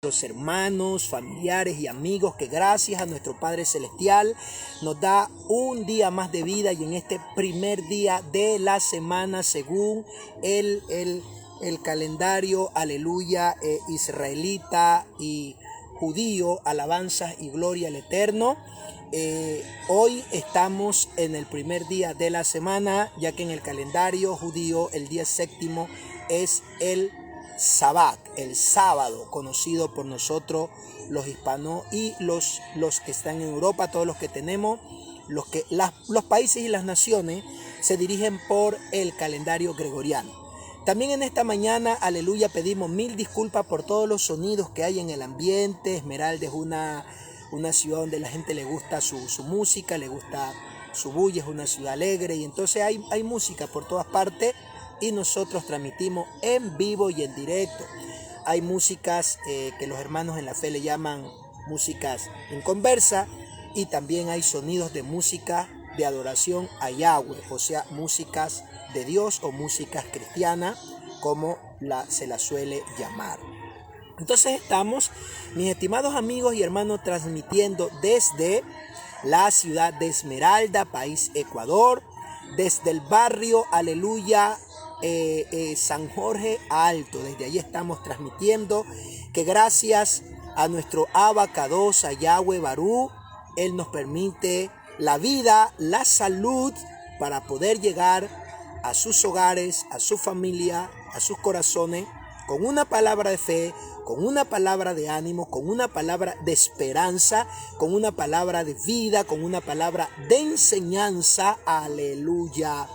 Los hermanos, familiares y amigos que gracias a nuestro Padre Celestial nos da un día más de vida y en este primer día de la semana según el calendario, aleluya, israelita y judío, alabanzas y gloria al Eterno. Hoy estamos en el primer día de la semana, ya que en el calendario judío el día séptimo es el Sabbat, el sábado, conocido por nosotros los hispanos y los que están en Europa, todos los que tenemos, los países y las naciones se dirigen por el calendario gregoriano. También en esta mañana, aleluya, pedimos mil disculpas por todos los sonidos que hay en el ambiente. Esmeralda es una ciudad donde la gente le gusta su música, le gusta su bulla, es una ciudad alegre y entonces hay música por todas partes. Y nosotros transmitimos en vivo y en directo. Hay músicas que los hermanos en la fe le llaman músicas en conversa, y también hay sonidos de música de adoración a Yahweh, o sea, músicas de Dios o músicas cristianas, como se la suele llamar. Entonces estamos, mis estimados amigos y hermanos, transmitiendo desde la ciudad de Esmeralda, país Ecuador, desde el barrio, aleluya, San Jorge Alto. Desde allí estamos transmitiendo, que gracias a nuestro Abacados, a Yahweh Barú, Él nos permite la vida, la salud, para poder llegar a sus hogares, a su familia, a sus corazones, con una palabra de fe, con una palabra de ánimo, con una palabra de esperanza, con una palabra de vida, con una palabra de enseñanza, aleluya,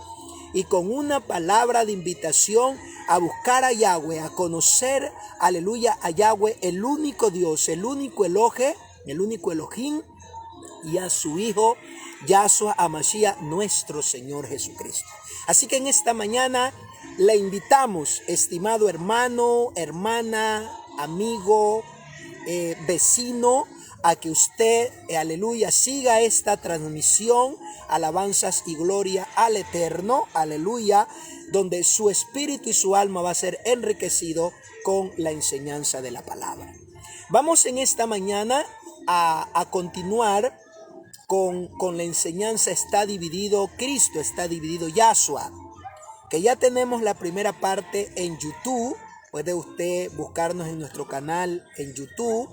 y con una palabra de invitación a buscar a Yahweh, a conocer, aleluya, a Yahweh, el único Dios, el único Elohim, y a su Hijo, Yahshua HaMashiach, nuestro Señor Jesucristo. Así que en esta mañana le invitamos, estimado hermano, hermana, amigo, vecino, a que usted, aleluya, siga esta transmisión, alabanzas y gloria al Eterno, aleluya, donde su espíritu y su alma va a ser enriquecido con la enseñanza de la palabra. Vamos en esta mañana a continuar con la enseñanza. Está dividido Cristo, está dividido Yahshua, que ya tenemos la primera parte en YouTube. Puede usted buscarnos en nuestro canal en YouTube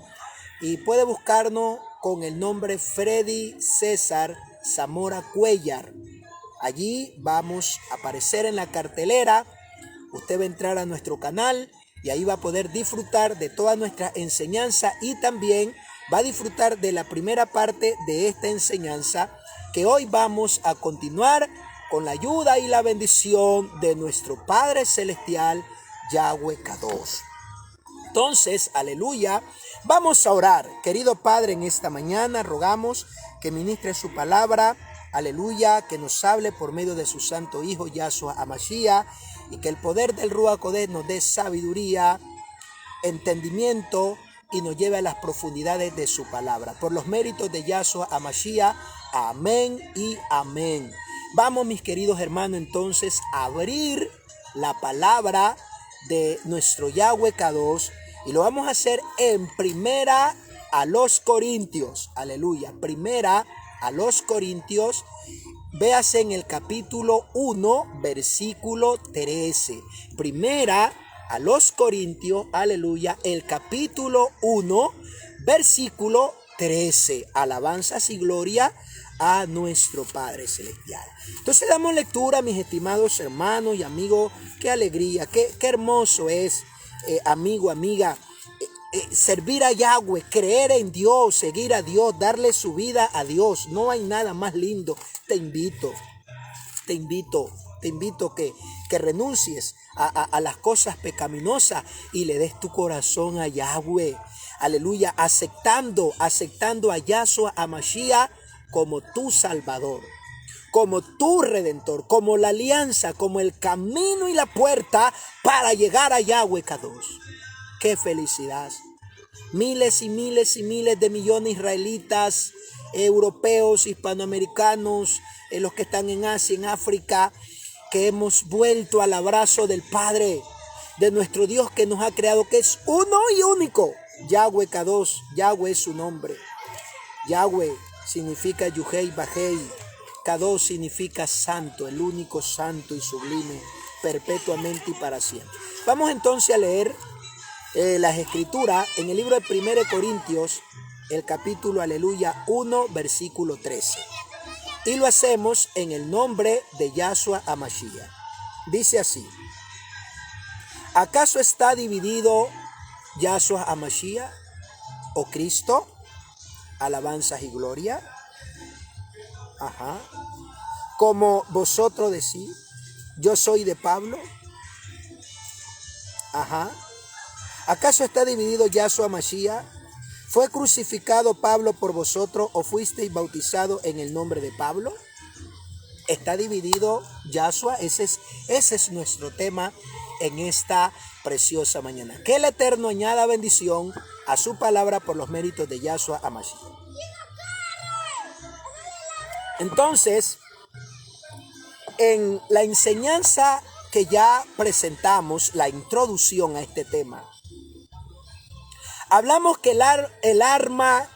y puede buscarnos con el nombre Freddy César Zamora Cuellar. Allí vamos a aparecer en la cartelera. Usted va a entrar a nuestro canal y ahí va a poder disfrutar de toda nuestra enseñanza, y también va a disfrutar de la primera parte de esta enseñanza, que hoy vamos a continuar con la ayuda y la bendición de nuestro Padre Celestial, Yahweh Kadosh. Entonces, aleluya, vamos a orar. Querido Padre, en esta mañana rogamos que ministre su palabra, aleluya, que nos hable por medio de su santo Hijo, Yahshua HaMashiach, y que el poder del Ruach HaKodesh nos dé sabiduría, entendimiento, y nos lleve a las profundidades de su palabra. Por los méritos de Yahshua HaMashiach, amén y amén. Vamos, mis queridos hermanos, entonces a abrir la palabra de nuestro Yahweh Kadosh, y lo vamos a hacer en Primera a los Corintios, aleluya, Primera a los Corintios, véase en el capítulo 1, versículo 13, Primera a los Corintios, aleluya, el capítulo 1, versículo 13, alabanzas y gloria a nuestro Padre Celestial. Entonces damos lectura, mis estimados hermanos y amigos. Qué alegría, qué hermoso es, amigo, amiga, servir a Yahweh, creer en Dios, seguir a Dios, darle su vida a Dios. No hay nada más lindo. Te invito que renuncies a las cosas pecaminosas y le des tu corazón a Yahweh, aleluya, aceptando a Yahshua HaMashiach como tu Salvador, como tu Redentor, como la alianza, como el camino y la puerta para llegar a Yahweh Kadosh. ¡Qué felicidad! Miles y miles y miles de millones de israelitas, europeos, hispanoamericanos, los que están en Asia, en África, que hemos vuelto al abrazo del Padre, de nuestro Dios que nos ha creado, que es uno y único, Yahweh Kadosh, Yahweh es su nombre. Yahweh significa Yuhei Bajei. Kadosh significa santo, el único santo y sublime, perpetuamente y para siempre. Vamos entonces a leer las escrituras en el libro de 1 Corintios, el capítulo, aleluya, 1, versículo 13. Y lo hacemos en el nombre de Yahshua HaMashiach. Dice así: ¿acaso está dividido Yahshua HaMashiach o Cristo? Alabanzas y gloria. Ajá. Como vosotros decís, yo soy de Pablo. Ajá. ¿Acaso está dividido Yahshua HaMashiach? ¿Fue crucificado Pablo por vosotros o fuisteis bautizados en el nombre de Pablo? ¿Está dividido Yahshua? Ese es nuestro tema en esta preciosa mañana. Que el Eterno añada bendición a su palabra por los méritos de Yahshua HaMashiach. Entonces, en la enseñanza que ya presentamos, la introducción a este tema, hablamos que el arma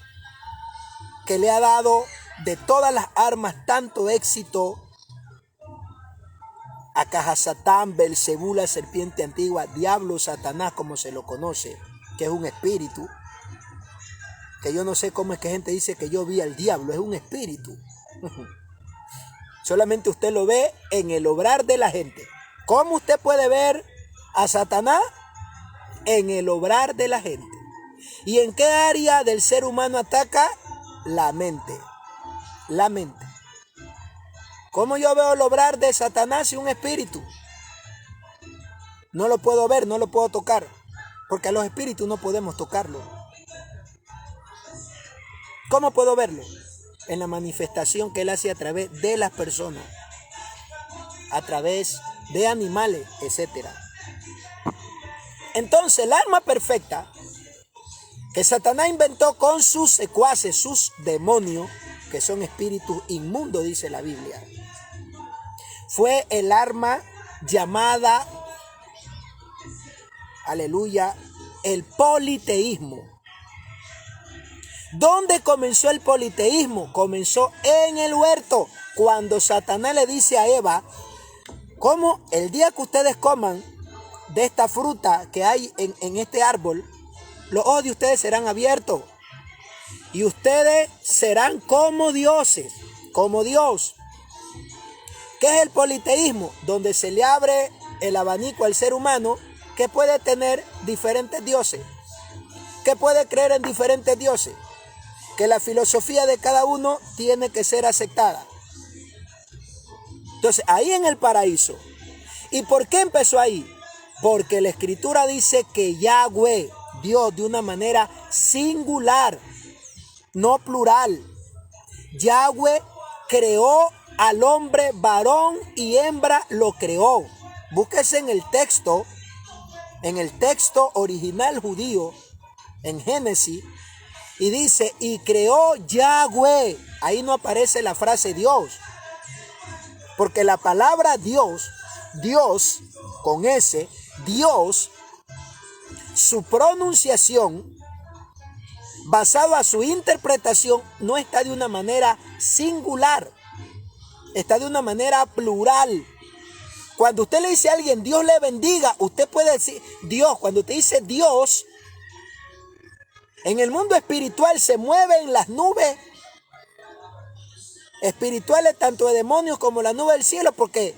que le ha dado de todas las armas tanto éxito a Cajazatán, Belcebú, la serpiente antigua, diablo, Satanás, como se lo conoce, que es un espíritu, que yo no sé cómo es que gente dice que yo vi al diablo, es un espíritu. Solamente usted lo ve en el obrar de la gente. ¿Cómo usted puede ver a Satanás? En el obrar de la gente. ¿Y en qué área del ser humano ataca? La mente. La mente. ¿Cómo yo veo el obrar de Satanás y un espíritu? No lo puedo ver, no lo puedo tocar. Porque a los espíritus no podemos tocarlo. ¿Cómo puedo verlo? En la manifestación que él hace a través de las personas, a través de animales, etc. Entonces, el arma perfecta que Satanás inventó con sus secuaces, sus demonios, que son espíritus inmundos, dice la Biblia, fue el arma llamada, aleluya, el politeísmo. ¿Dónde comenzó el politeísmo? Comenzó en el huerto, cuando Satanás le dice a Eva, ¿cómo el día que ustedes coman de esta fruta que hay en este árbol, los ojos de ustedes serán abiertos y ustedes serán como dioses, como Dios? ¿Qué es el politeísmo? Donde se le abre el abanico al ser humano que puede tener diferentes dioses, que puede creer en diferentes dioses, que la filosofía de cada uno tiene que ser aceptada. Entonces, ahí en el paraíso. ¿Y por qué empezó ahí? Porque la escritura dice que Yahweh, Dios, de una manera singular, no plural, Yahweh creó al hombre, varón y hembra lo creó. Búsquese en el texto original judío, en Génesis, y dice, y creó Yahweh. Ahí no aparece la frase Dios. Porque la palabra Dios, Dios, con S, Dios, su pronunciación, basado a su interpretación, no está de una manera singular, está de una manera plural. Cuando usted le dice a alguien, Dios le bendiga, usted puede decir Dios. Cuando usted dice Dios, en el mundo espiritual se mueven las nubes espirituales, tanto de demonios como la nube del cielo, porque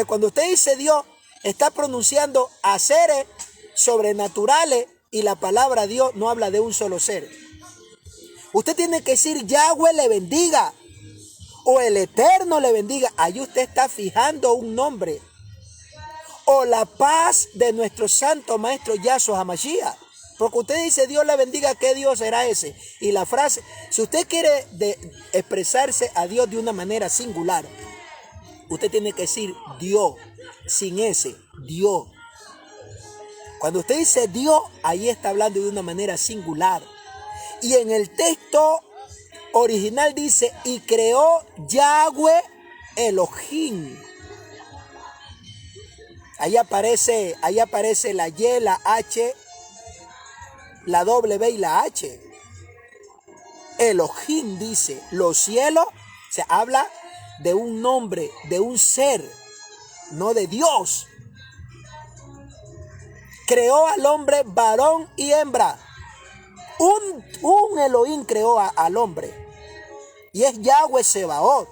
cuando usted dice Dios, está pronunciando a seres sobrenaturales, y la palabra Dios no habla de un solo ser. Usted tiene que decir Yahweh le bendiga, o el Eterno le bendiga. Ahí usted está fijando un nombre. O la paz de nuestro santo maestro Yahshua HaMashiach. Porque usted dice Dios le bendiga, ¿qué Dios será ese? Y la frase, si usted quiere expresarse a Dios de una manera singular, usted tiene que decir Dios, sin ese, Dios. Cuando usted dice Dios, ahí está hablando de una manera singular. Y en el texto original dice, y creó Yahweh Elohim. Ahí aparece la Y, la H, la W y la H. Elohim dice, los cielos, se habla de un nombre, de un ser, no de Dios. Creó al hombre varón y hembra. Un Elohim creó al hombre. Y es Yahweh Sebaot.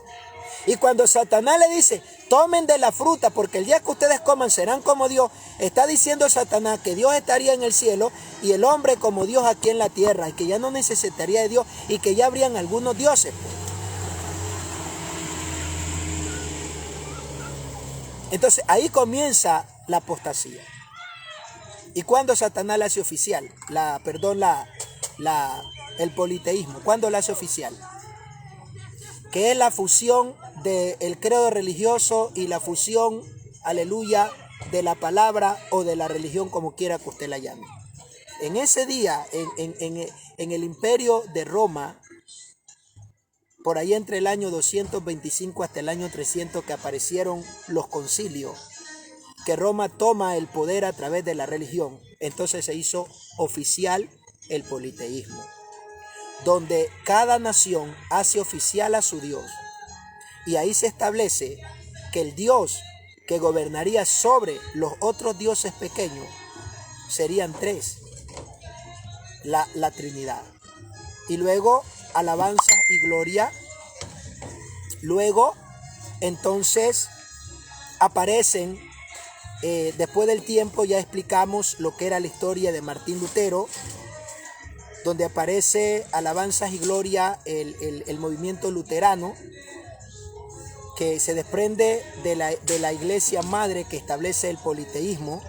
Y cuando Satanás le dice, tomen de la fruta, porque el día que ustedes coman serán como Dios, está diciendo Satanás que Dios estaría en el cielo y el hombre como Dios aquí en la tierra, y que ya no necesitaría de Dios y que ya habrían algunos dioses. Entonces ahí comienza la apostasía. ¿Y cuándo Satanás la hace oficial? El politeísmo. ¿Cuándo la hace oficial? Que es la fusión del credo religioso y la fusión, aleluya, de la palabra o de la religión, como quiera que usted la llame. En ese día, en el imperio de Roma, por ahí entre el año 225 hasta el año 300 que aparecieron los concilios, que Roma toma el poder a través de la religión, entonces se hizo oficial el politeísmo, donde cada nación hace oficial a su Dios. Y ahí se establece que el Dios que gobernaría sobre los otros dioses pequeños serían tres, la Trinidad. Y luego alabanza y gloria. Luego entonces aparecen, después del tiempo ya explicamos lo que era la historia de Martín Lutero, donde aparece alabanzas y gloria, el movimiento luterano, que se desprende de la iglesia madre que establece el politeísmo,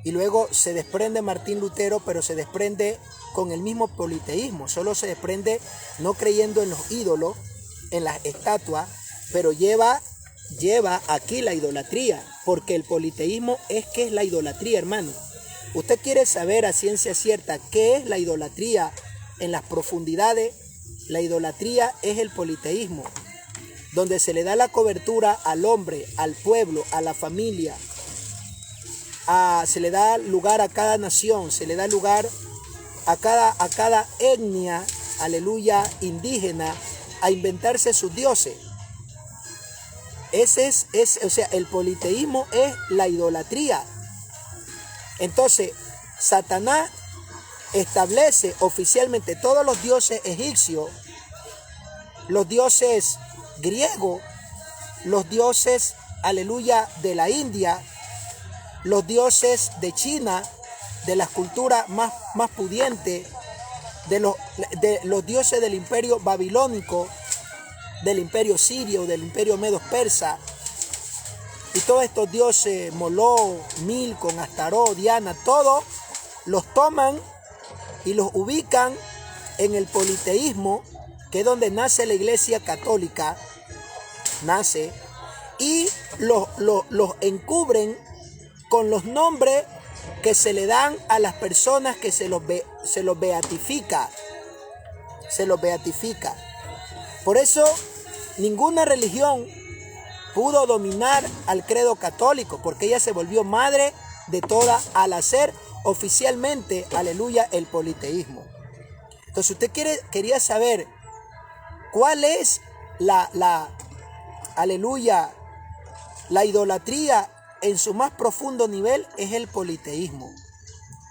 y luego se desprende Martín Lutero, pero se desprende con el mismo politeísmo, solo se desprende no creyendo en los ídolos, en las estatuas, pero lleva aquí la idolatría, porque el politeísmo ¿qué es la idolatría, hermano? Usted quiere saber a ciencia cierta qué es la idolatría en las profundidades. La idolatría es el politeísmo, donde se le da la cobertura al hombre, al pueblo, a la familia, se le da lugar a cada nación, se le da lugar a cada etnia, aleluya, indígena, a inventarse sus dioses. O sea, el politeísmo es la idolatría. Entonces, Satanás establece oficialmente todos los dioses egipcios, los dioses griegos, los dioses, aleluya, de la India, los dioses de China, de las culturas más pudientes, de los dioses del imperio babilónico, del imperio sirio, del imperio medo-persa, y todos estos dioses, Moloch, Milcom, Astarot, Diana, todos los toman y los ubican en el politeísmo, que es donde nace la iglesia católica, y los encubren con los nombres que se le dan a las personas que se los beatifica. Por eso ninguna religión pudo dominar al credo católico, porque ella se volvió madre de toda al hacer oficialmente, aleluya, el politeísmo. Entonces usted quería saber cuál es aleluya, la idolatría en su más profundo nivel, es el politeísmo.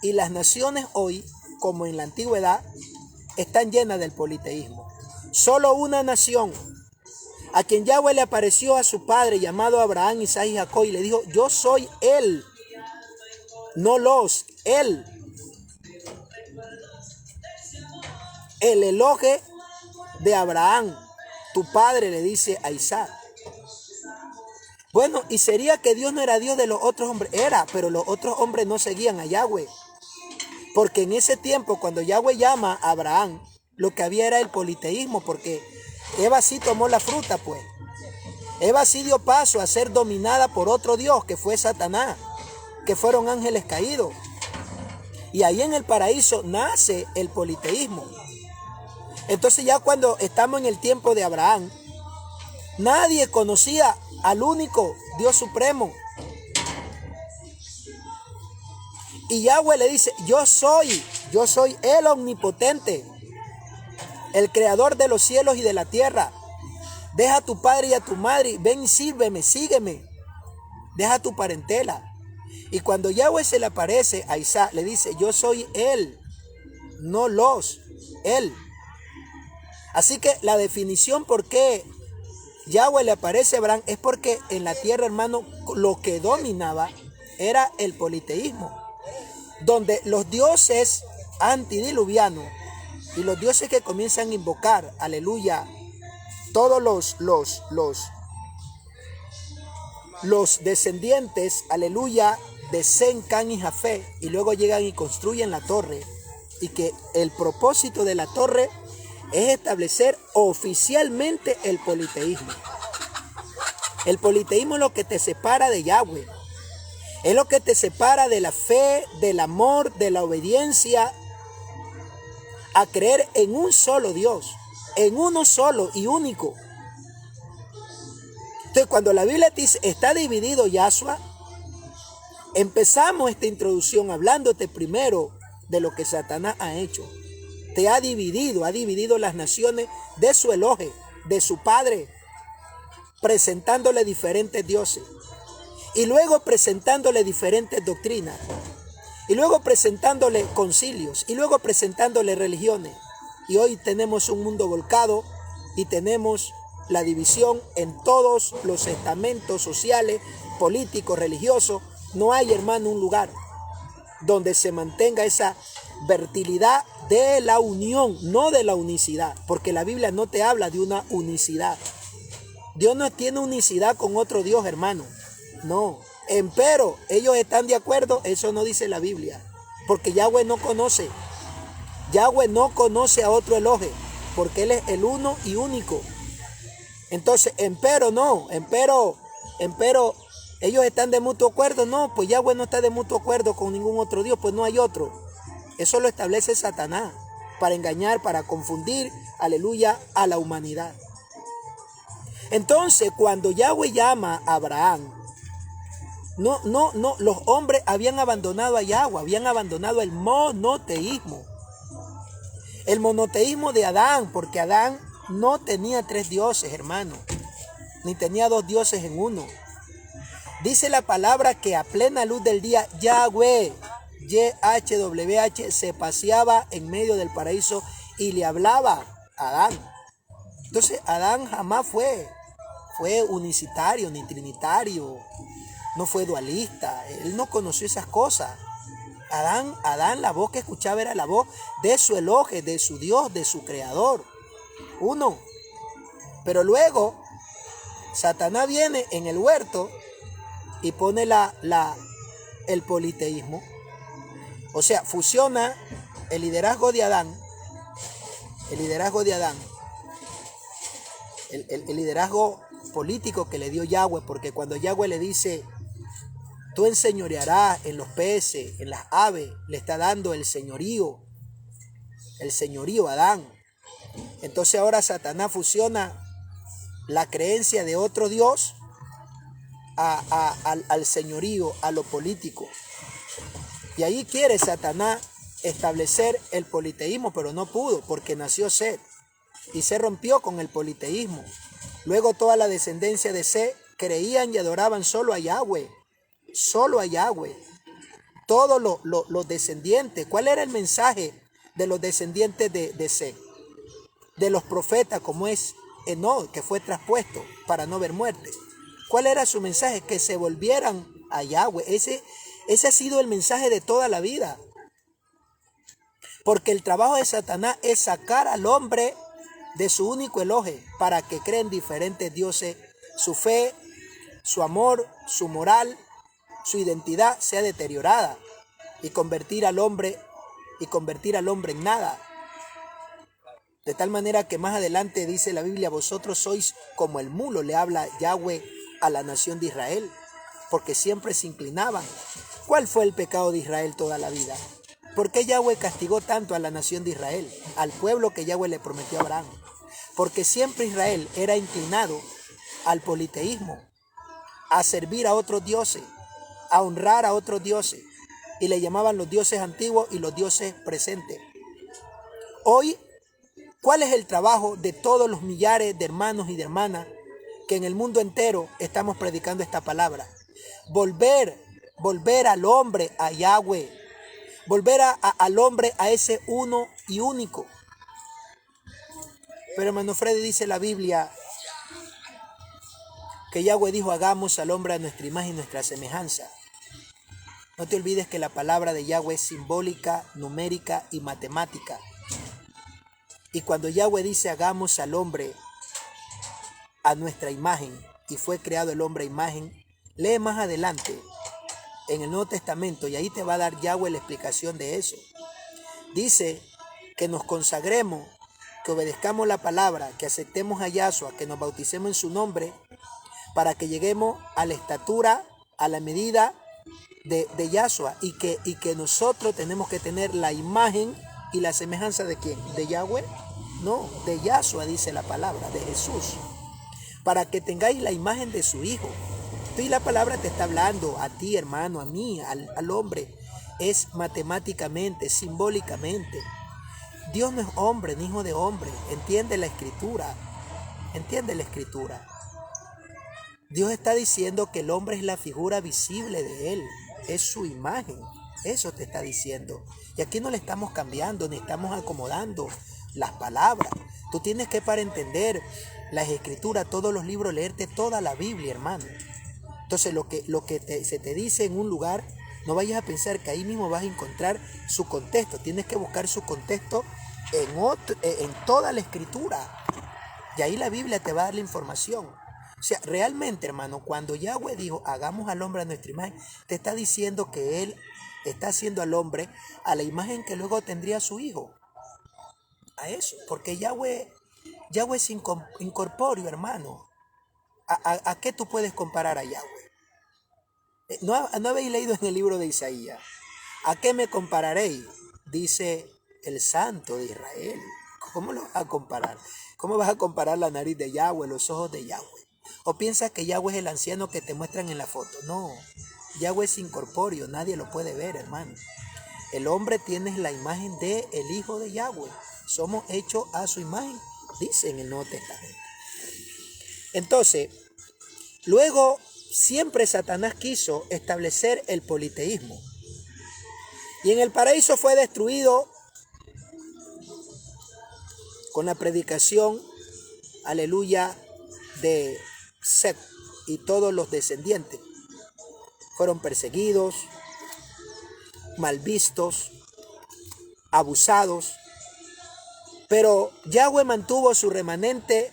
Y las naciones hoy, como en la antigüedad, están llenas del politeísmo. Solo una nación, a quien Yahweh le apareció a su padre llamado Abraham, Isaac y Jacob, y le dijo: yo soy él, no él. El Elohe de Abraham, tu padre, le dice a Isaac. Bueno, y sería que Dios no era Dios de los otros hombres. Era, pero los otros hombres no seguían a Yahweh. Porque en ese tiempo, cuando Yahweh llama a Abraham, lo que había era el politeísmo, porque Eva sí tomó la fruta, pues. Eva sí dio paso a ser dominada por otro Dios, que fue Satanás, que fueron ángeles caídos. Y ahí en el paraíso nace el politeísmo. Entonces ya cuando estamos en el tiempo de Abraham, nadie conocía al único Dios supremo. Y Yahweh le dice, yo soy el omnipotente, el creador de los cielos y de la tierra. Deja a tu padre y a tu madre, ven y sírveme, sígueme. Deja tu parentela. Y cuando Yahweh se le aparece a Isaac, le dice, yo soy él, no él. Así que la definición por qué Yahweh le aparece a Abraham es porque en la tierra, hermano, lo que dominaba era el politeísmo, donde los dioses antidiluvianos y los dioses que comienzan a invocar, aleluya, todos los descendientes, aleluya, de Sem, Cam y Jafet, y luego llegan y construyen la torre, y que el propósito de la torre es establecer oficialmente el politeísmo. El politeísmo es lo que te separa de Yahweh, es lo que te separa de la fe, del amor, de la obediencia, a creer en un solo Dios, en uno solo y único. Entonces, cuando la Biblia dice, está dividido Yahshua, empezamos esta introducción hablándote primero de lo que Satanás ha hecho. Te ha dividido las naciones de su Elohe, de su Padre, presentándole diferentes dioses. Y luego presentándole diferentes doctrinas. Y luego presentándole concilios. Y luego presentándole religiones. Y hoy tenemos un mundo volcado y tenemos la división en todos los estamentos sociales, políticos, religiosos. No hay, hermano, un lugar donde se mantenga esa vertilidad de la unión, no de la unicidad, porque la Biblia no te habla de una unicidad. Dios no tiene unicidad con otro Dios, hermano. No. Empero, ellos están de acuerdo, eso no dice la Biblia, porque Yahweh no conoce a otro Elohe, porque Él es el uno y único. Entonces, empero, ellos están de mutuo acuerdo. No, pues Yahweh no está de mutuo acuerdo con ningún otro Dios, pues no hay otro. Eso lo establece Satanás para engañar, para confundir, aleluya, a la humanidad. Entonces, cuando Yahweh llama a Abraham, no, los hombres habían abandonado a Yahweh, habían abandonado el monoteísmo. El monoteísmo de Adán, porque Adán no tenía tres dioses, hermano, ni tenía dos dioses en uno. Dice la palabra que a plena luz del día, Yahweh, YHWH, se paseaba en medio del paraíso y le hablaba a Adán. Entonces, Adán jamás fue unicitario ni trinitario, no fue dualista, él no conoció esas cosas. Adán, la voz que escuchaba era la voz de su Elohe, de su Dios, de su Creador, uno. Pero luego, Satanás viene en el huerto y pone el politeísmo. O sea, fusiona el liderazgo de Adán, el liderazgo político que le dio Yahweh, porque cuando Yahweh le dice, tú enseñorearás en los peces, en las aves, le está dando el señorío a Adán. Entonces ahora Satanás fusiona la creencia de otro Dios al señorío, a lo político. Y ahí quiere Satanás establecer el politeísmo, pero no pudo, porque nació Set y se rompió con el politeísmo. Luego toda la descendencia de Set creían y adoraban solo a Yahweh. Todos los descendientes. ¿Cuál era el mensaje de los descendientes de Set? De los profetas, como es Enoc, que fue traspuesto para no ver muerte. ¿Cuál era su mensaje? Que se volvieran a Yahweh. Ese ha sido el mensaje de toda la vida. Porque el trabajo de Satanás es sacar al hombre de su único Elohe para que creen diferentes dioses. Su fe, su amor, su moral, su identidad sea deteriorada y convertir al hombre en nada. De tal manera que más adelante dice la Biblia, vosotros sois como el mulo, le habla Yahweh a la nación de Israel, porque siempre se inclinaban. ¿Cuál fue el pecado de Israel toda la vida? ¿Por qué Yahweh castigó tanto a la nación de Israel, al pueblo que Yahweh le prometió a Abraham? Porque siempre Israel era inclinado al politeísmo, a servir a otros dioses, a honrar a otros dioses. y le llamaban los dioses antiguos y los dioses presentes. Hoy, ¿cuál es el trabajo de todos los millares de hermanos y de hermanas que en el mundo entero estamos predicando esta palabra? Volver al hombre, a Yahweh. Volver al hombre, a ese uno y único. Pero hermano Freddy, dice la Biblia que Yahweh dijo: hagamos al hombre a nuestra imagen y nuestra semejanza. No te olvides que la palabra de Yahweh es simbólica, numérica y matemática. Y cuando Yahweh dice hagamos al hombre a nuestra imagen, y fue creado el hombre a imagen, lee más adelante en el Nuevo Testamento y ahí te va a dar Yahweh la explicación de eso. Dice que nos consagremos, que obedezcamos la palabra, que aceptemos a Yahshua, que nos bauticemos en su nombre, para que lleguemos a la estatura, a la medida de Yahshua, y que nosotros tenemos que tener la imagen y la semejanza ¿de quién? ¿De Yahweh? No, de Yahshua, dice la palabra, de Jesús, para que tengáis la imagen de su Hijo. Y la palabra te está hablando a ti, hermano, a mí, al hombre. Es matemáticamente, simbólicamente. Dios no es hombre, ni hijo de hombre. Entiende la escritura. Entiende la escritura. Dios está diciendo que el hombre es la figura visible de Él. Es su imagen. Eso te está diciendo. Y aquí no le estamos cambiando, ni estamos acomodando las palabras. Tú tienes que, para entender las escrituras, todos los libros, leerte toda la Biblia, hermano. Entonces lo que se te dice en un lugar, no vayas a pensar que ahí mismo vas a encontrar su contexto. Tienes que buscar su contexto en toda la escritura. Y ahí la Biblia te va a dar la información. O sea, realmente, hermano, cuando Yahweh dijo, hagamos al hombre a nuestra imagen, te está diciendo que Él está haciendo al hombre a la imagen que luego tendría su hijo. A eso, porque Yahweh es incorpóreo, hermano. ¿A qué tú puedes comparar a Yahweh? ¿No habéis leído en el libro de Isaías? ¿A qué me compararéis? Dice el Santo de Israel. ¿Cómo lo vas a comparar? ¿Cómo vas a comparar la nariz de Yahweh, los ojos de Yahweh? ¿O piensas que Yahweh es el anciano que te muestran en la foto? No, Yahweh es incorpóreo, nadie lo puede ver, hermano. El hombre tiene la imagen del Hijo de Yahweh. Somos hechos a su imagen, dice en el Nuevo Testamento. Entonces, luego siempre Satanás quiso establecer el politeísmo. Y en el paraíso fue destruido con la predicación, aleluya, de Set y todos los descendientes. Fueron perseguidos, mal vistos, abusados. Pero Yahweh mantuvo su remanente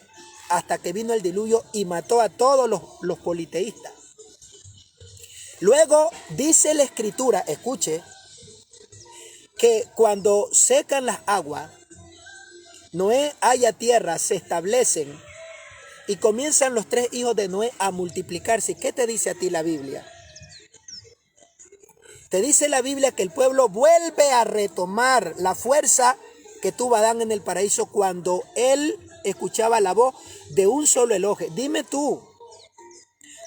hasta que vino el diluvio y mató a todos los politeístas. Luego dice la escritura, escuche, que cuando secan las aguas, Noé halla tierra, se establecen y comienzan los 3 hijos de Noé a multiplicarse. ¿Qué te dice a ti la Biblia? Te dice la Biblia que el pueblo vuelve a retomar la fuerza que tuvo Adán en el paraíso cuando él escuchaba la voz de un solo Elohim. Dime tú,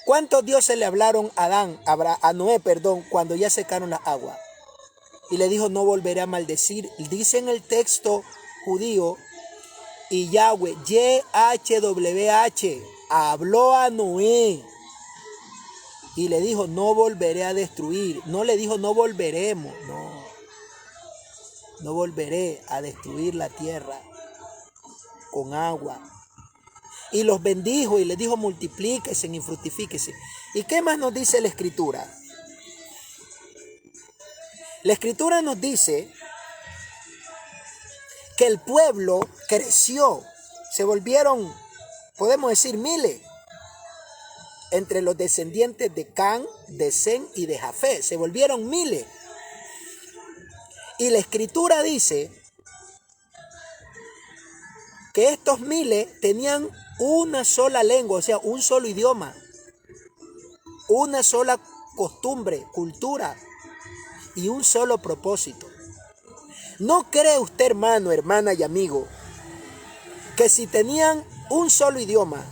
¿cuántos dioses le hablaron a Noé, cuando ya secaron las aguas? Y le dijo, no volveré a maldecir. Dice en el texto judío, y Yahweh, YHWH, habló a Noé y le dijo, no volveré a destruir. No le dijo, no volveremos, no volveré a destruir la tierra con agua. Y los bendijo y les dijo, multiplíquense y fructifíquense. ¿Y qué más nos dice la escritura? La escritura nos dice que el pueblo creció, se volvieron, podemos decir, miles, entre los descendientes de Can, de Sem y de Jafet, se volvieron miles. Y la escritura dice que estos miles tenían una sola lengua, o sea, un solo idioma, una sola costumbre, cultura y un solo propósito. ¿No cree usted, hermano, hermana y amigo, que si tenían un solo idioma,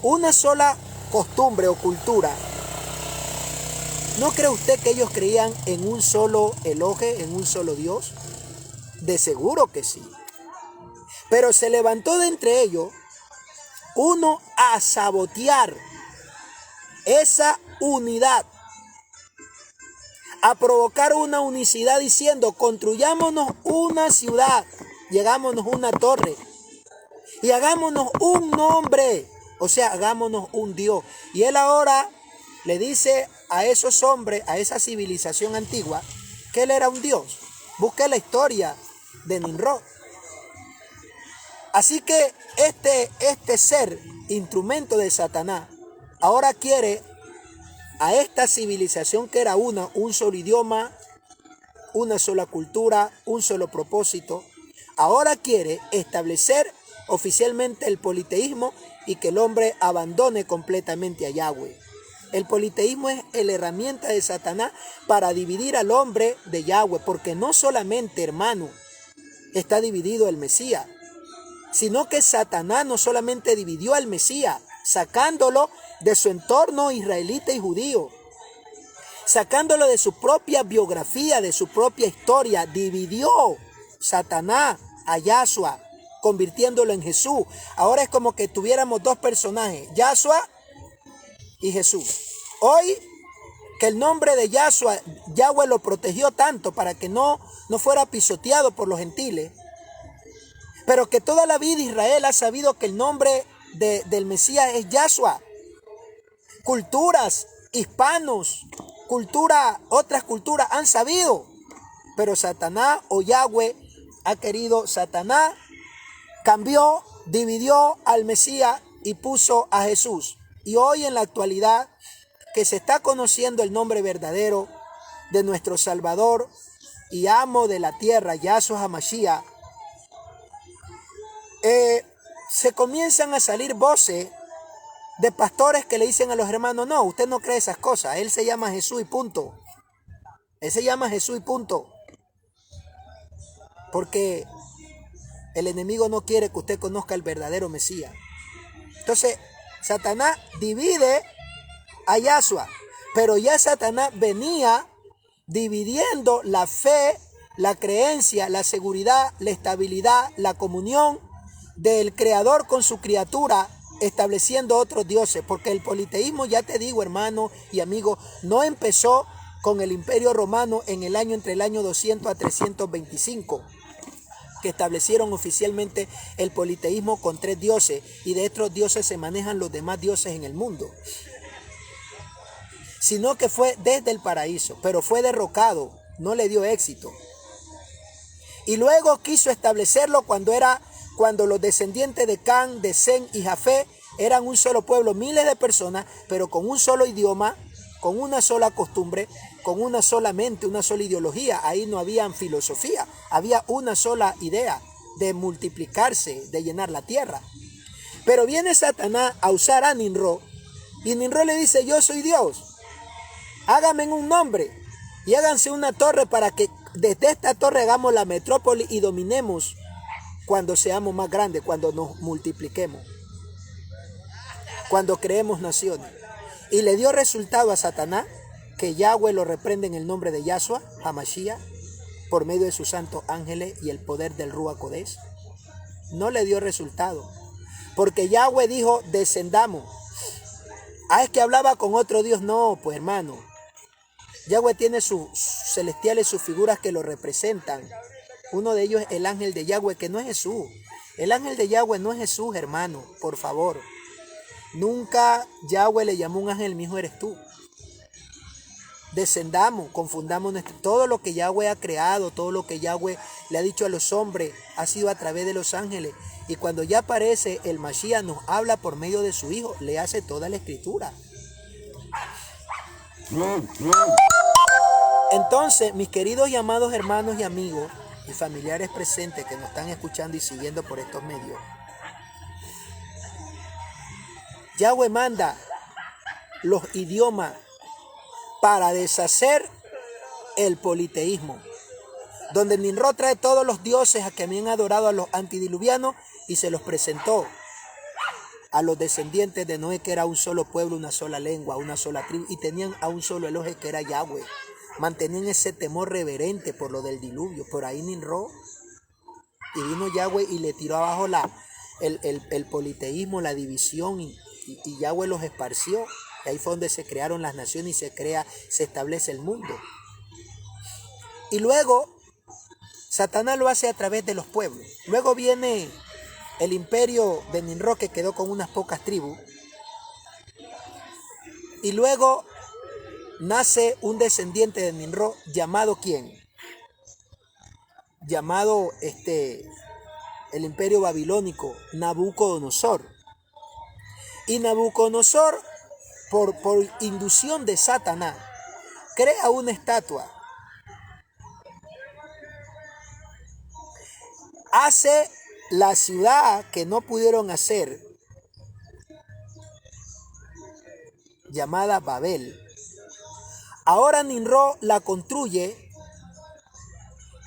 una sola costumbre o cultura ¿No cree usted que ellos creían en un solo Elohe, en un solo Dios? De seguro que sí. Pero se levantó de entre ellos uno a sabotear esa unidad, a provocar una unicidad diciendo, construyámonos una ciudad, llegámonos una torre y hagámonos un nombre, o sea, hagámonos un Dios. Y él ahora le dice a esos hombres, a esa civilización antigua, que él era un Dios. Busque la historia de Nimrod. Así que este ser, instrumento de Satanás, ahora quiere a esta civilización que era un solo idioma, una sola cultura, un solo propósito. Ahora quiere establecer oficialmente el politeísmo y que el hombre abandone completamente a Yahweh. El politeísmo es la herramienta de Satanás para dividir al hombre de Yahweh, porque no solamente, hermano, está dividido el Mesías, sino que Satanás no solamente dividió al Mesías, sacándolo de su entorno israelita y judío, sacándolo de su propia biografía, de su propia historia, dividió Satanás a Yahshua, convirtiéndolo en Jesús. Ahora es como que tuviéramos dos personajes, Yahshua y Jesús. Hoy que el nombre de Yahshua, Yahweh lo protegió tanto para que no fuera pisoteado por los gentiles, pero que toda la vida Israel ha sabido que el nombre del Mesías es Yahshua. Culturas, hispanos, otras culturas han sabido, pero Satanás o Yahweh ha querido, Satanás cambió, dividió al Mesías y puso a Jesús. Y hoy en la actualidad que se está conociendo el nombre verdadero de nuestro Salvador y amo de la tierra, Yahshua HaMashiach, se comienzan a salir voces de pastores que le dicen a los hermanos, no, usted no cree esas cosas, él se llama Jesús y punto. Él se llama Jesús y punto. Porque el enemigo no quiere que usted conozca el verdadero Mesías. Entonces, Satanás divide a Yahshua, pero ya Satanás venía dividiendo la fe, la creencia, la seguridad, la estabilidad, la comunión del Creador con su criatura, estableciendo otros dioses, porque el politeísmo, ya te digo, hermano y amigo, no empezó con el Imperio Romano entre el año 200 a 325, que establecieron oficialmente el politeísmo con 3 dioses, y de estos dioses se manejan los demás dioses en el mundo, sino que fue desde el paraíso, pero fue derrocado, no le dio éxito. Y luego quiso establecerlo cuando los descendientes de Can, de Sem y Jafé eran un solo pueblo, miles de personas, pero con un solo idioma, con una sola costumbre, con una sola mente, una sola ideología. Ahí no había filosofía, había una sola idea de multiplicarse, de llenar la tierra. Pero viene Satanás a usar a Nimrod, y Nimrod le dice, yo soy Dios, háganme un nombre y háganse una torre para que desde esta torre hagamos la metrópoli y dominemos cuando seamos más grandes, cuando nos multipliquemos, cuando creemos naciones. Y le dio resultado a Satanás, que Yahweh lo reprende en el nombre de Yahshua HaMashiach, por medio de sus santos ángeles y el poder del Ruach Kodesh. No le dio resultado, porque Yahweh dijo, descendamos. Es que hablaba con otro Dios. No, pues hermano, Yahweh tiene sus celestiales, sus figuras que lo representan. Uno de ellos es el ángel de Yahweh, que no es Jesús. El ángel de Yahweh no es Jesús, hermano, por favor. Nunca Yahweh le llamó un ángel, mi hijo eres tú. Descendamos, confundamos todo lo que Yahweh ha creado, todo lo que Yahweh le ha dicho a los hombres, ha sido a través de los ángeles. Y cuando ya aparece el Mashiach, nos habla por medio de su Hijo, le hace toda la escritura. Entonces, mis queridos y amados hermanos y amigos y familiares presentes que nos están escuchando y siguiendo por estos medios, Yahweh manda los idiomas para deshacer el politeísmo, donde Nimrod trae todos los dioses a que habían adorado a los antidiluvianos y se los presentó a los descendientes de Noé, que era un solo pueblo, una sola lengua, una sola tribu, y tenían a un solo Elohe, que era Yahweh. Mantenían ese temor reverente por lo del diluvio. Por ahí Nimrod, y vino Yahweh y le tiró abajo el politeísmo, la división, y Yahweh los esparció. Y ahí fue donde se crearon las naciones y se establece el mundo. Y luego Satanás lo hace a través de los pueblos. Luego viene el imperio de Nimrod, que quedó con unas pocas tribus. Y luego nace un descendiente de Nimrod llamado ¿quién? Llamado el imperio babilónico, Nabucodonosor. Y Nabucodonosor, por inducción de Satanás, crea una estatua. Hace la ciudad que no pudieron hacer, llamada Babel. Ahora Nimrod la construye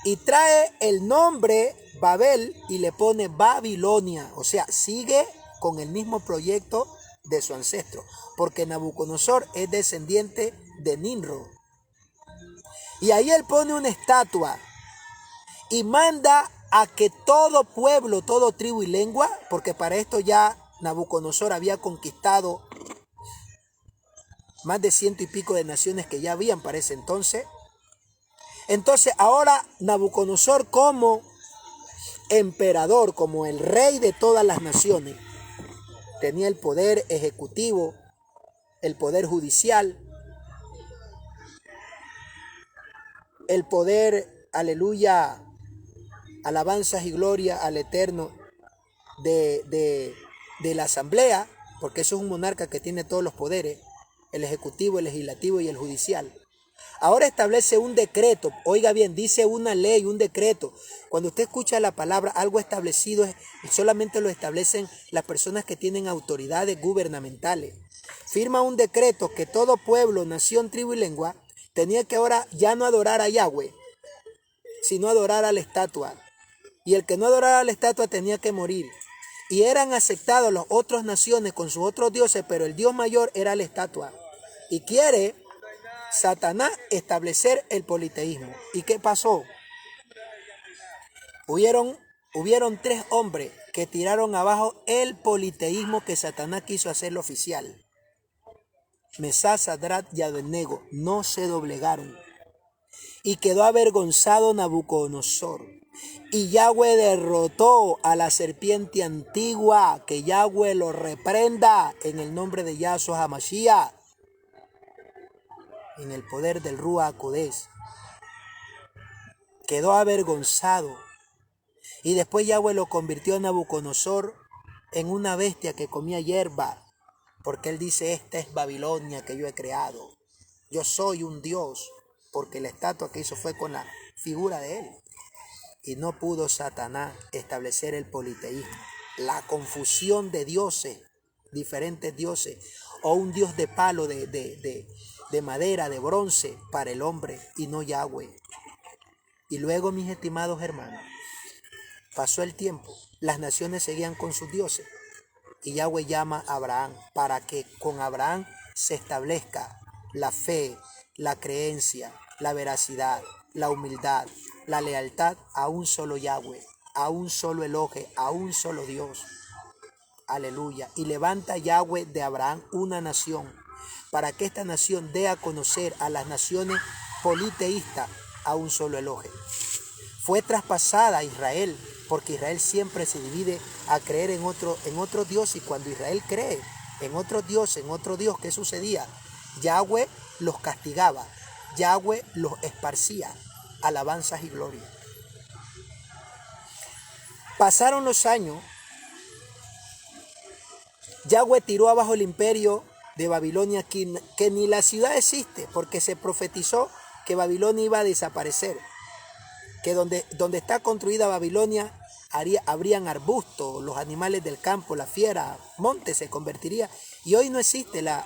y trae el nombre Babel y le pone Babilonia. O sea, sigue con el mismo proyecto de su ancestro, porque Nabucodonosor es descendiente de Nimrod. Y ahí él pone una estatua y manda a que todo pueblo, todo tribu y lengua, porque para esto ya Nabucodonosor había conquistado más de 100 y pico de naciones que ya habían para ese entonces. Entonces ahora Nabucodonosor, como emperador, como el rey de todas las naciones, tenía el poder ejecutivo, el poder judicial, el poder, aleluya, alabanzas y gloria al Eterno de la asamblea, porque eso es un monarca que tiene todos los poderes, el ejecutivo, el legislativo y el judicial. Ahora establece un decreto, oiga bien, dice una ley, un decreto. Cuando usted escucha la palabra algo establecido, solamente lo establecen las personas que tienen autoridades gubernamentales. Firma un decreto que todo pueblo, nación, tribu y lengua tenía que ahora ya no adorar a Yahweh, sino adorar a la estatua. Y el que no adorara a la estatua tenía que morir. Y eran aceptados las otras naciones con sus otros dioses, pero el Dios mayor era la estatua. Y quiere Satanás establecer el politeísmo. ¿Y qué pasó? Hubieron 3 hombres que tiraron abajo el politeísmo que Satanás quiso hacerlo oficial. Mesach, Sadrach y Abednego no se doblegaron. Y quedó avergonzado Nabucodonosor. Y Yahweh derrotó a la serpiente antigua. Que Yahweh lo reprenda en el nombre de Yahshua HaMashiach, en el poder del Ruach HaKodesh. Quedó avergonzado. Y después Yahweh lo convirtió a Nabucodonosor en una bestia que comía hierba. Porque él dice, esta es Babilonia que yo he creado. Yo soy un Dios. Porque la estatua que hizo fue con la figura de él. Y no pudo Satanás establecer el politeísmo. La confusión de dioses, diferentes dioses. O un dios de palo, de madera, de bronce para el hombre y no Yahweh. Y luego, mis estimados hermanos, pasó el tiempo, las naciones seguían con sus dioses y Yahweh llama a Abraham para que con Abraham se establezca la fe, la creencia, la veracidad, la humildad, la lealtad a un solo Yahweh, a un solo Elohe, a un solo Dios. Aleluya. Y levanta Yahweh de Abraham una nación para que esta nación dé a conocer a las naciones politeístas a un solo Elohe. Fue traspasada a Israel, porque Israel siempre se divide a creer en otro Dios, y cuando Israel cree en otro Dios, ¿qué sucedía? Yahweh los castigaba, Yahweh los esparcía, alabanzas y gloria. Pasaron los años, Yahweh tiró abajo el imperio de Babilonia, que ni la ciudad existe, porque se profetizó que Babilonia iba a desaparecer. Que donde está construida Babilonia habrían arbustos, los animales del campo, la fiera, monte se convertiría. Y hoy no existe la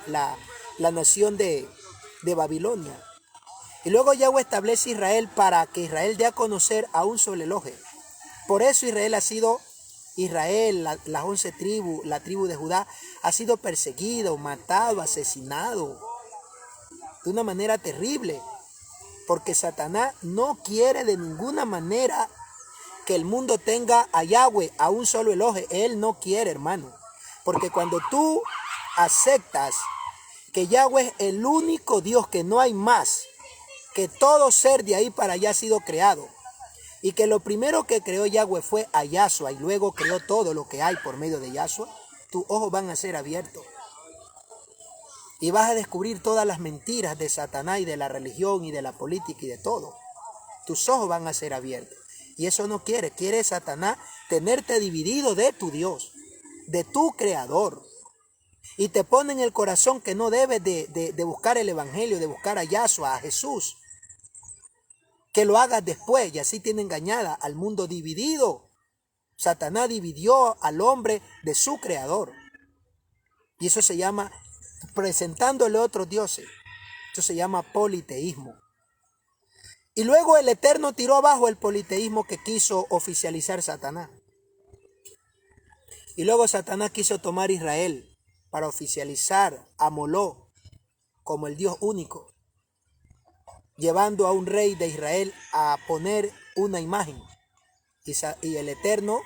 nación de Babilonia. Y luego Yahweh establece Israel para que Israel dé a conocer a un solo Elohe. Por eso Israel ha sido Israel, las 11 tribus, la tribu de Judá, ha sido perseguido, matado, asesinado de una manera terrible. Porque Satanás no quiere de ninguna manera que el mundo tenga a Yahweh, a un solo Elohim. Él no quiere, hermano. Porque cuando tú aceptas que Yahweh es el único Dios, que no hay más, que todo ser de ahí para allá ha sido creado, y que lo primero que creó Yahweh fue a Yahshua, y luego creó todo lo que hay por medio de Yahshua, tus ojos van a ser abiertos. Y vas a descubrir todas las mentiras de Satanás y de la religión y de la política y de todo. Tus ojos van a ser abiertos. Y eso no quiere Satanás tenerte dividido de tu Dios, de tu Creador. Y te pone en el corazón que no debes de buscar el Evangelio, de buscar a Yahshua, a Jesús. Que lo hagas después, y así tiene engañada al mundo dividido. Satanás dividió al hombre de su Creador. Y eso se llama presentándole otros dioses. Eso se llama politeísmo. Y luego el Eterno tiró abajo el politeísmo que quiso oficializar Satanás. Y luego Satanás quiso tomar Israel para oficializar a Moló como el Dios único, llevando a un rey de Israel a poner una imagen. Y el Eterno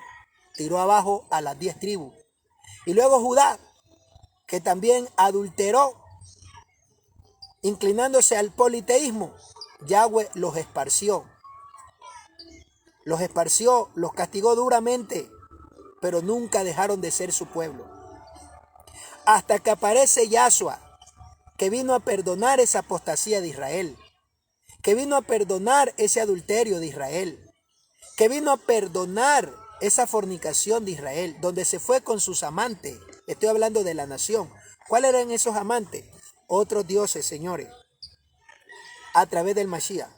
tiró abajo a las 10 tribus. Y luego Judá, que también adulteró, inclinándose al politeísmo, Yahweh los esparció, los castigó duramente, pero nunca dejaron de ser su pueblo. Hasta que aparece Yahshua, que vino a perdonar esa apostasía de Israel, que vino a perdonar ese adulterio de Israel, que vino a perdonar esa fornicación de Israel, donde se fue con sus amantes. Estoy hablando de la nación. ¿Cuáles eran esos amantes? Otros dioses, señores, a través del Mashiach.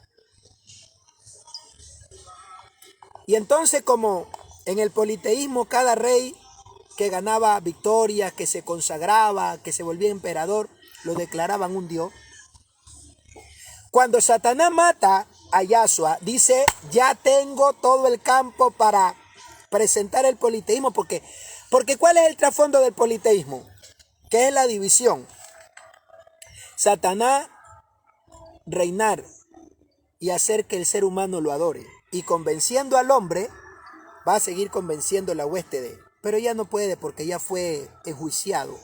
Y entonces, como en el politeísmo cada rey que ganaba victorias, que se consagraba, que se volvía emperador, lo declaraban un dios. Cuando Satanás mata a Yahshua, dice, ya tengo todo el campo para presentar el politeísmo. Porque ¿cuál es el trasfondo del politeísmo? ¿Qué es la división? Satanás reinar y hacer que el ser humano lo adore. Y convenciendo al hombre, va a seguir convenciendo la hueste de él. Pero ya no puede porque ya fue enjuiciado.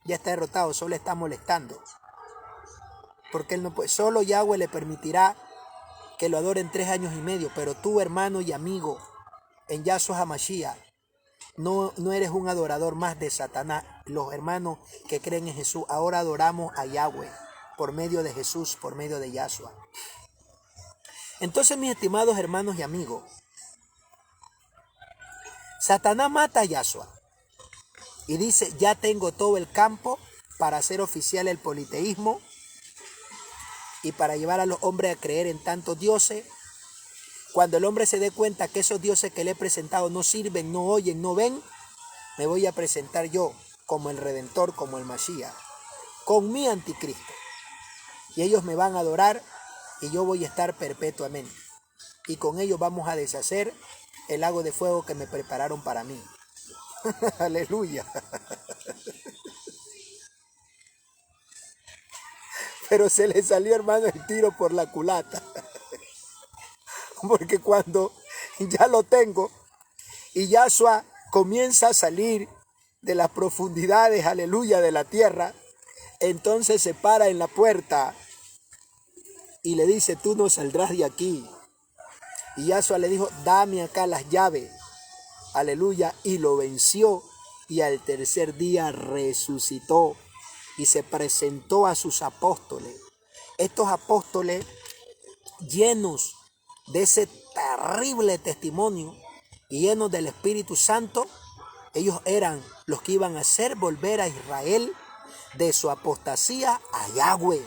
Ya está derrotado, solo está molestando. Porque él no puede. Solo Yahweh le permitirá que lo adoren 3 años y medio. Pero tú, hermano y amigo, en Yahshua HaMashiach, no eres un adorador más de Satanás. Los hermanos que creen en Jesús, ahora adoramos a Yahweh por medio de Jesús, por medio de Yahshua. Entonces, mis estimados hermanos y amigos, Satanás mata a Yahshua y dice, ya tengo todo el campo para hacer oficial el politeísmo y para llevar a los hombres a creer en tantos dioses. Cuando el hombre se dé cuenta que esos dioses que le he presentado no sirven, no oyen, no ven, me voy a presentar yo como el Redentor, como el Mashiach, con mi anticristo. Y ellos me van a adorar y yo voy a estar perpetuamente. Y con ellos vamos a deshacer el lago de fuego que me prepararon para mí. Aleluya. Pero se le salió, hermano, el tiro por la culata. Porque cuando ya lo tengo y Yahshua comienza a salir de las profundidades, aleluya, de la tierra, entonces se para en la puerta y le dice, tú no saldrás de aquí. Y Yahshua le dijo, dame acá las llaves, aleluya, y lo venció. Y al tercer día resucitó y se presentó a sus apóstoles. Estos apóstoles, llenos de ese terrible testimonio y llenos del Espíritu Santo, ellos eran los que iban a hacer volver a Israel de su apostasía a Yahweh,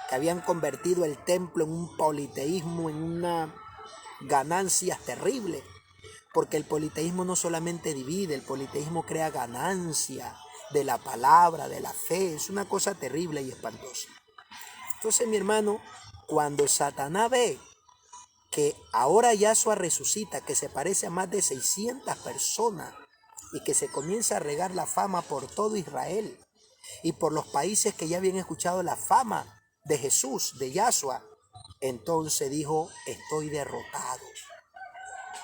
que habían convertido el templo en un politeísmo, en una ganancia terrible. Porque el politeísmo no solamente divide, el politeísmo crea ganancia de la palabra, de la fe. Es una cosa terrible y espantosa. Entonces, mi hermano, cuando Satanás ve que ahora Yahshua resucita, que se parece a más de 600 personas y que se comienza a regar la fama por todo Israel y por los países que ya habían escuchado la fama de Jesús, de Yahshua, entonces dijo, estoy derrotado.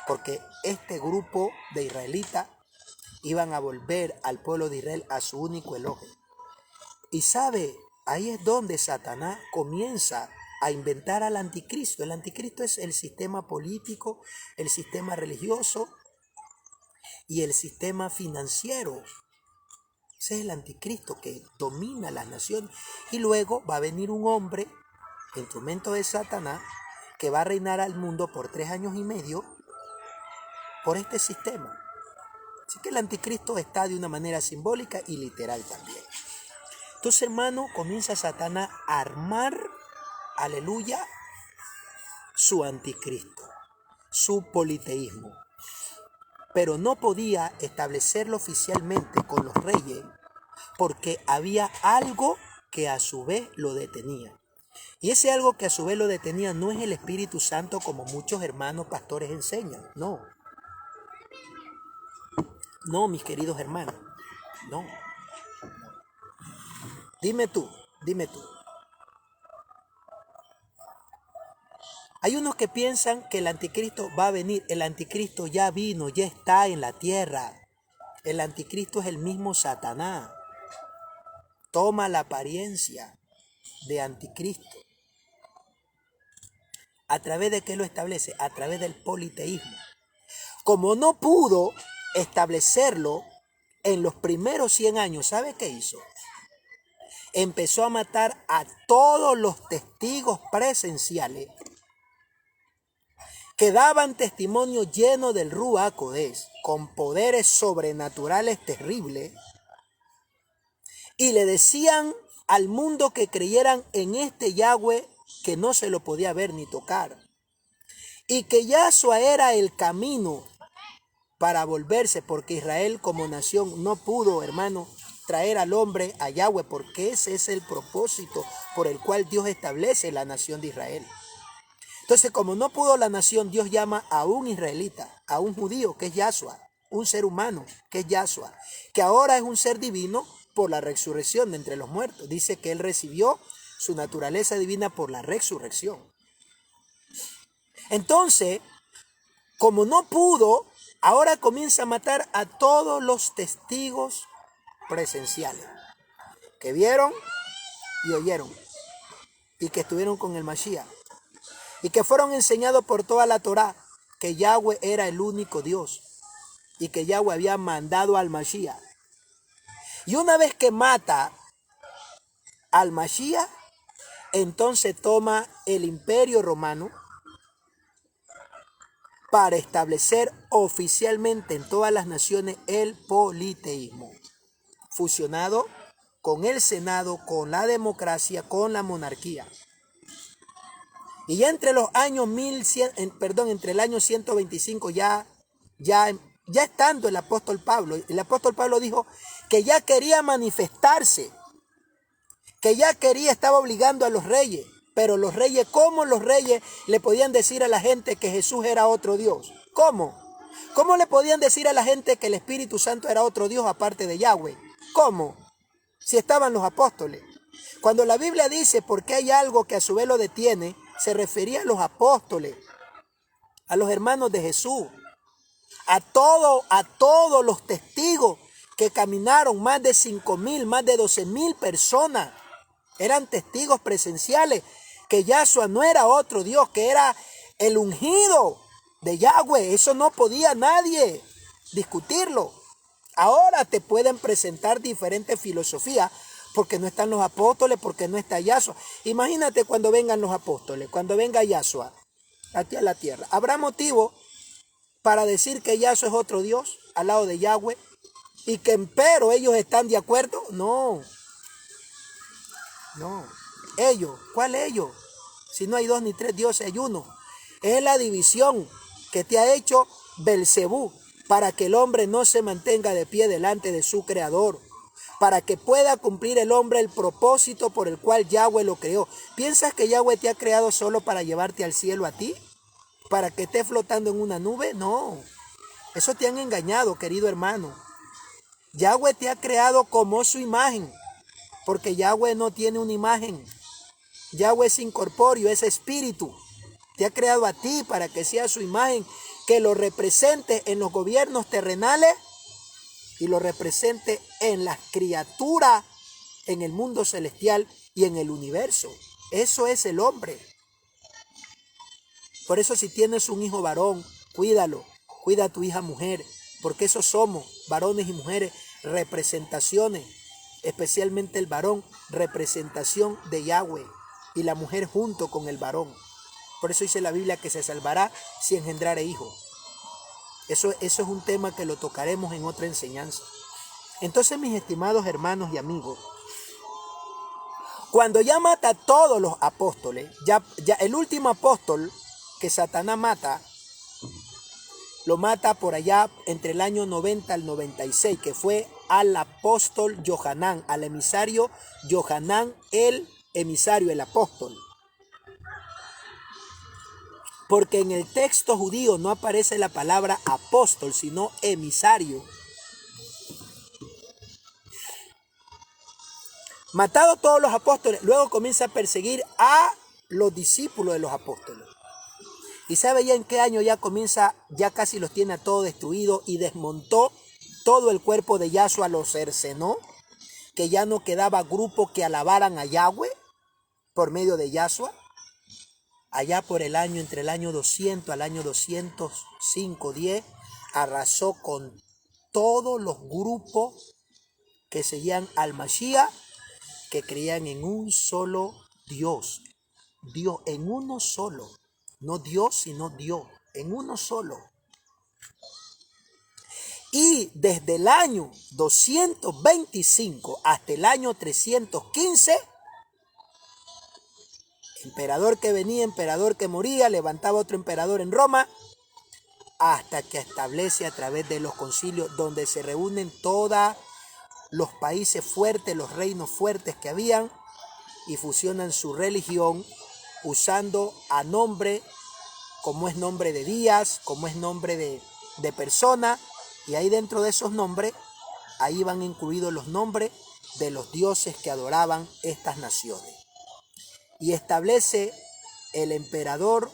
Porque este grupo de israelitas iban a volver al pueblo de Israel a su único Elohim. Y sabe, ahí es donde Satanás comienza a inventar al anticristo. El anticristo es el sistema político, el sistema religioso y el sistema financiero. Ese es el anticristo que domina las naciones. Y luego va a venir un hombre, instrumento de Satanás, que va a reinar al mundo por 3 años y medio por este sistema. Así que el anticristo está de una manera simbólica y literal también. Entonces, hermano, comienza Satanás a armar, aleluya, su anticristo, su politeísmo. Pero no podía establecerlo oficialmente con los reyes porque había algo que a su vez lo detenía. Y ese algo que a su vez lo detenía no es el Espíritu Santo como muchos hermanos pastores enseñan. No. No, mis queridos hermanos. No. Dime tú. Hay unos que piensan que el anticristo va a venir. El anticristo ya vino, ya está en la tierra. El anticristo es el mismo Satanás. Toma la apariencia de anticristo. ¿A través de qué lo establece? A través del politeísmo. Como no pudo establecerlo en los primeros 100 años, ¿sabe qué hizo? Empezó a matar a todos los testigos presenciales que daban testimonio lleno del Ruach HaKodesh, con poderes sobrenaturales terribles, y le decían al mundo que creyeran en este Yahweh que no se lo podía ver ni tocar, y que Yahshua era el camino para volverse, porque Israel como nación no pudo, hermano, traer al hombre a Yahweh, porque ese es el propósito por el cual Dios establece la nación de Israel. Entonces, como no pudo la nación, Dios llama a un israelita, a un judío, que es Yahshua, un ser humano, que es Yahshua, que ahora es un ser divino por la resurrección de entre los muertos. Dice que él recibió su naturaleza divina por la resurrección. Entonces, como no pudo, ahora comienza a matar a todos los testigos presenciales que vieron y oyeron y que estuvieron con el Mashiach y que fueron enseñados por toda la Torá que Yahweh era el único Dios y que Yahweh había mandado al Mashiach. Y una vez que mata al Mashiach, entonces toma el imperio romano para establecer oficialmente en todas las naciones el politeísmo, fusionado con el Senado, con la democracia, con la monarquía. Y ya entre los años entre el año 125 ya estando el apóstol Pablo dijo que ya quería manifestarse, que ya estaba obligando a los reyes, pero los reyes, ¿cómo los reyes le podían decir a la gente que Jesús era otro Dios? ¿Cómo? ¿Cómo le podían decir a la gente que el Espíritu Santo era otro Dios aparte de Yahweh? ¿Cómo? Si estaban los apóstoles. Cuando la Biblia dice porque hay algo que a su vez lo detiene, se refería a los apóstoles, a los hermanos de Jesús, a todos los testigos que caminaron, más de 5,000, más de 12,000 personas. Eran testigos presenciales que Yahshua no era otro Dios, que era el ungido de Yahweh. Eso no podía nadie discutirlo. Ahora te pueden presentar diferentes filosofías porque no están los apóstoles, porque no está Yahshua. Imagínate cuando vengan los apóstoles, cuando venga Yahshua aquí a la tierra. ¿Habrá motivo para decir que Yahshua es otro Dios al lado de Yahweh y que empero ellos están de acuerdo? No. ¿Cuál ellos? Si no hay 2 ni 3 dioses, hay uno. Es la división que te ha hecho Belcebú para que el hombre no se mantenga de pie delante de su creador, para que pueda cumplir el hombre el propósito por el cual Yahweh lo creó. ¿Piensas que Yahweh te ha creado solo para llevarte al cielo a ti? para que estés flotando en una nube. No, eso te han engañado, querido hermano. Yahweh te ha creado como su imagen, porque Yahweh no tiene una imagen. Yahweh es incorpóreo, es espíritu. Te ha creado a ti para que sea su imagen, que lo represente en los gobiernos terrenales y lo represente en las criaturas, en el mundo celestial y en el universo. Eso es el hombre. Por eso si tienes un hijo varón, cuídalo, cuida a tu hija mujer, porque esos somos, varones y mujeres, representaciones, especialmente el varón, representación de Yahweh, y la mujer junto con el varón. Por eso dice la Biblia que se salvará si engendrare hijo. Eso es un tema que lo tocaremos en otra enseñanza. Entonces, mis estimados hermanos y amigos, cuando ya mata a todos los apóstoles, ya el último apóstol que Satanás mata, lo mata por allá entre el año 90 al 96, que fue al apóstol Johanán, al emisario Johanán, el emisario, el apóstol. Porque en el texto judío no aparece la palabra apóstol, sino emisario. Matado todos los apóstoles, luego comienza a perseguir a los discípulos de los apóstoles. ¿Y sabe ya en qué año ya comienza? Ya casi los tiene a todos destruidos y desmontó todo el cuerpo de Yahshua, lo cercenó, que ya no quedaba grupo que alabaran a Yahweh por medio de Yahshua. Allá por el año, entre el año 200 al año 205, 10, arrasó con todos los grupos que seguían al Mashiach, que creían en un solo Dios. Dios, en uno solo. No Dios, sino Dios, en uno solo. Y desde el año 225 hasta el año 315, emperador que venía, emperador que moría, levantaba otro emperador en Roma, hasta que establece a través de los concilios donde se reúnen todos los países fuertes, los reinos fuertes que habían, y fusionan su religión usando a nombre, como es nombre de días, como es nombre de persona, y ahí dentro de esos nombres, ahí van incluidos los nombres de los dioses que adoraban estas naciones. Y establece el emperador,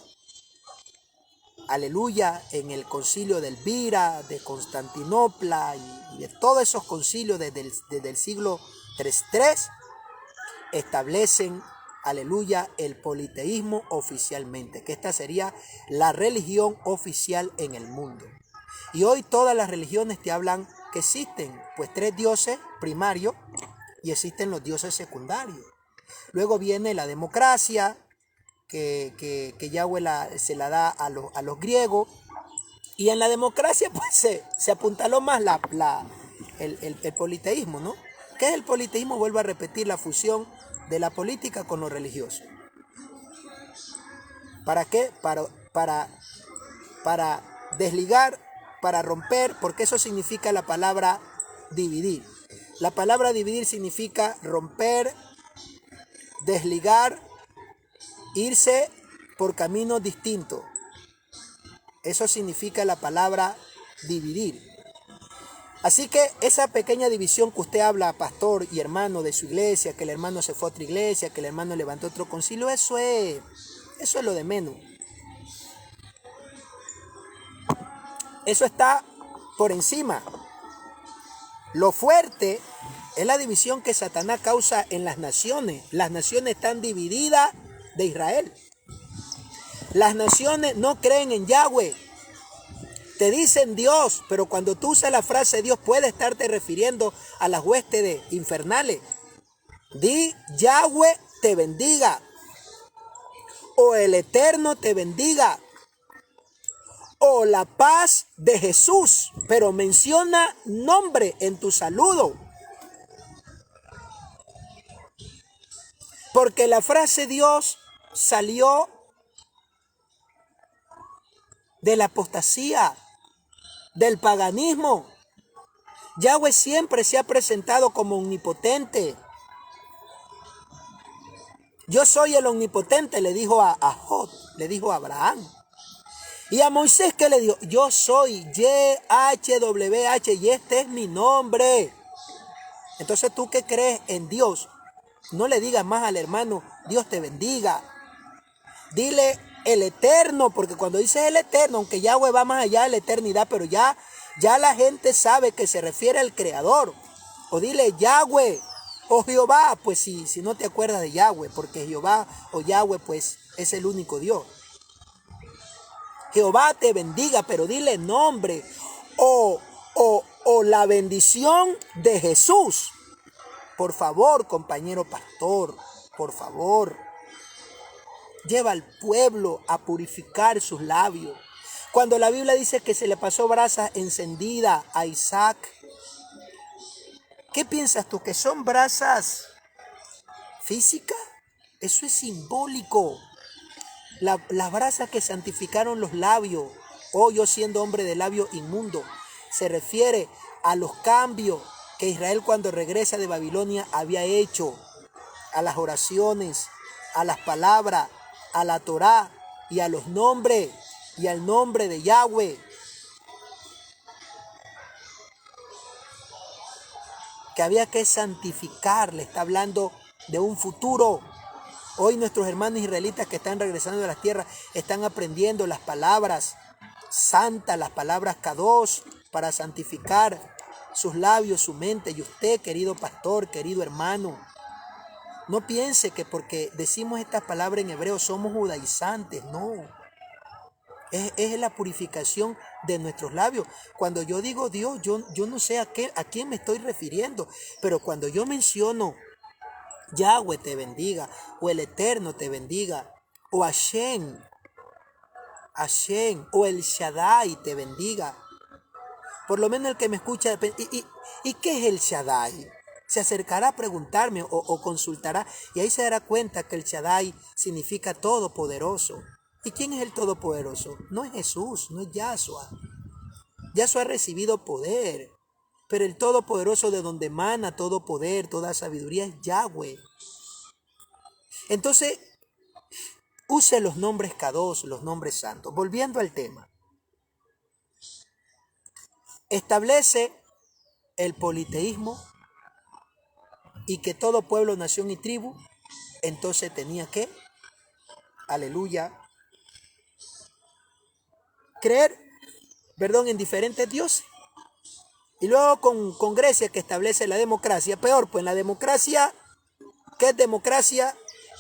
aleluya, en el concilio de Elvira, de Constantinopla y de todos esos concilios desde el siglo III, establecen, aleluya, el politeísmo oficialmente, que esta sería la religión oficial en el mundo. Y hoy todas las religiones te hablan que existen pues 3 dioses primarios y existen los dioses secundarios. Luego viene la democracia, que Yahweh se la da a los griegos, y en la democracia pues se apuntaló más el politeísmo, ¿no? ¿Qué es el politeísmo? Vuelvo a repetir, la fusión de la política con lo religioso. ¿Para qué? Para desligar, para romper, porque eso significa la palabra dividir. La palabra dividir significa romper, desligar, irse por caminos distintos. Eso significa la palabra dividir. Así que esa pequeña división que usted habla, pastor y hermano de su iglesia, que el hermano se fue a otra iglesia, que el hermano levantó otro concilio, eso es lo de menos. Eso está por encima. Lo fuerte es la división que Satanás causa en las naciones. Las naciones están divididas de Israel. Las naciones no creen en Yahweh. Te dicen Dios, pero cuando tú usas la frase Dios, puede estarte refiriendo a las huestes infernales. Di Yahweh te bendiga, o el Eterno te bendiga, o la paz de Jesús, pero menciona nombre en tu saludo. Porque la frase Dios salió de la apostasía, del paganismo. Yahweh siempre se ha presentado como omnipotente. Yo soy el omnipotente, le dijo a Job, le dijo a Abraham. Y a Moisés, ¿qué le dijo? Yo soy YHWH y este es mi nombre. Entonces, ¿tú que crees en Dios? No le digas más al hermano, Dios te bendiga. Dile el eterno, porque cuando dices el eterno, aunque Yahweh va más allá de la eternidad, pero ya la gente sabe que se refiere al creador. O dile Yahweh o Jehová, pues si no te acuerdas de Yahweh, porque Jehová o Yahweh pues es el único Dios. Jehová te bendiga, pero dile nombre o la bendición de Jesús. Por favor, compañero pastor, por favor. Lleva al pueblo a purificar sus labios. Cuando la Biblia dice que se le pasó brasa encendida a Isaac, ¿qué piensas tú? ¿Que son brasas físicas? Eso es simbólico. Las brasas que santificaron los labios, yo siendo hombre de labio inmundo, se refiere a los cambios que Israel cuando regresa de Babilonia había hecho, a las oraciones, a las palabras, a la Torá y a los nombres y al nombre de Yahweh. Que había que santificar, le está hablando de un futuro. Hoy nuestros hermanos israelitas que están regresando de las tierras están aprendiendo las palabras santas, las palabras kadosh, para santificar sus labios, su mente. Y usted, querido pastor, querido hermano, no piense que porque decimos estas palabras en hebreo somos judaizantes, no. Es la purificación de nuestros labios. Cuando yo digo Dios, yo no sé a quién me estoy refiriendo, pero cuando yo menciono Yahweh te bendiga, o el Eterno te bendiga, o Hashem, o el Shaddai te bendiga. Por lo menos el que me escucha, ¿y qué es el Shaddai? Se acercará a preguntarme o consultará, y ahí se dará cuenta que el Shaddai significa todopoderoso. ¿Y quién es el todopoderoso? No es Jesús, no es Yahshua. Yahshua ha recibido poder, pero el todopoderoso de donde emana todo poder, toda sabiduría es Yahweh. Entonces, use los nombres kadosh, los nombres santos. Volviendo al tema. Establece el politeísmo y que todo pueblo, nación y tribu, entonces tenía que, aleluya, creer, en diferentes dioses. Y luego con Grecia, que establece la democracia, peor, pues en la democracia, ¿qué es democracia?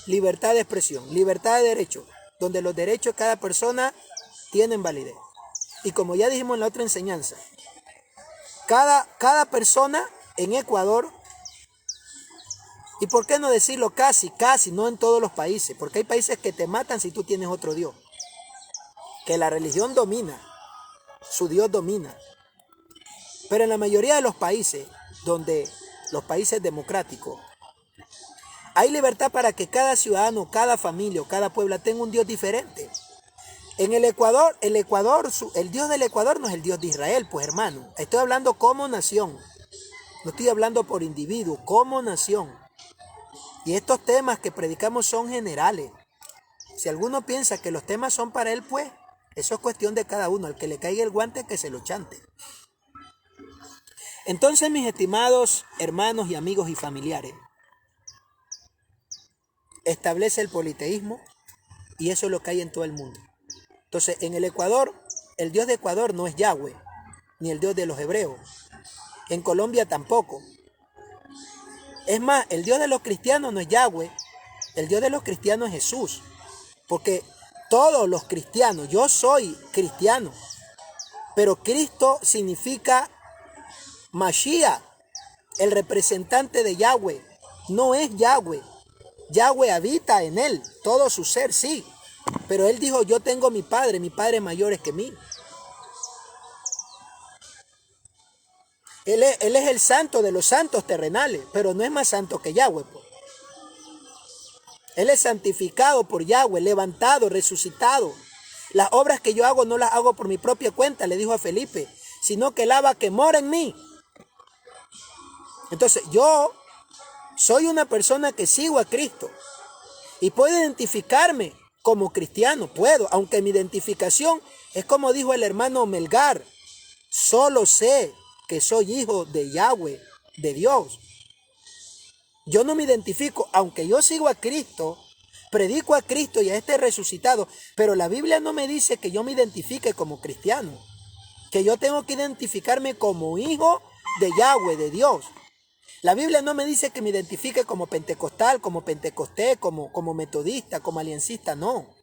Libertad de expresión, libertad de derecho, donde los derechos de cada persona tienen validez. Y como ya dijimos en la otra enseñanza, cada persona en Ecuador, y por qué no decirlo casi, no en todos los países, porque hay países que te matan si tú tienes otro Dios, que la religión domina, su Dios domina. Pero en la mayoría de los países, donde los países democráticos, hay libertad para que cada ciudadano, cada familia o cada pueblo tenga un Dios diferente. En el Ecuador, el Dios del Ecuador no es el Dios de Israel, pues hermano. Estoy hablando como nación. No estoy hablando por individuo, como nación. Y estos temas que predicamos son generales. Si alguno piensa que los temas son para él, pues eso es cuestión de cada uno. Al que le caiga el guante, que se lo chante. Entonces, mis estimados hermanos y amigos y familiares, establece el politeísmo y eso es lo que hay en todo el mundo. Entonces, en el Ecuador, el Dios de Ecuador no es Yahweh, ni el Dios de los hebreos. En Colombia tampoco. Es más, el Dios de los cristianos no es Yahweh, el Dios de los cristianos es Jesús. Porque todos los cristianos, yo soy cristiano, pero Cristo significa Mashiach, el representante de Yahweh. No es Yahweh. Yahweh habita en él, todo su ser, sí. Pero él dijo, yo tengo mi padre mayor es que mí. Él es el santo de los santos terrenales, pero no es más santo que Yahweh. Pues. Él es santificado por Yahweh, levantado, resucitado. Las obras que yo hago no las hago por mi propia cuenta, le dijo a Felipe, sino que el Abba que mora en mí. Entonces yo soy una persona que sigo a Cristo y puedo identificarme como cristiano, puedo, aunque mi identificación Es como dijo el hermano Melgar, solo sé que soy hijo de Yahweh, de Dios. Yo no me identifico, aunque yo sigo a Cristo, predico a Cristo y a este resucitado, pero la Biblia no me dice que yo me identifique como cristiano, que yo tengo que identificarme como hijo de Yahweh, de Dios. La Biblia no me dice que me identifique como pentecostal, como pentecostés, como metodista, como aliencista, no.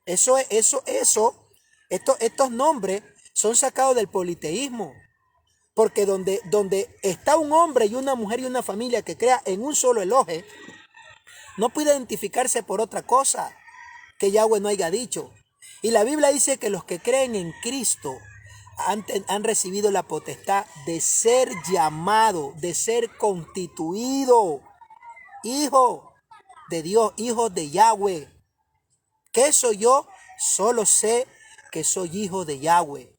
Estos nombres son sacados del politeísmo. Porque donde está un hombre y una mujer y una familia que crea en un solo Elohe, no puede identificarse por otra cosa que Yahweh no haya dicho. Y la Biblia dice que los que creen en Cristo han recibido la potestad de ser llamado, de ser constituido hijo de Dios, hijo de Yahweh. ¿Qué soy yo? Solo sé que soy hijo de Yahweh.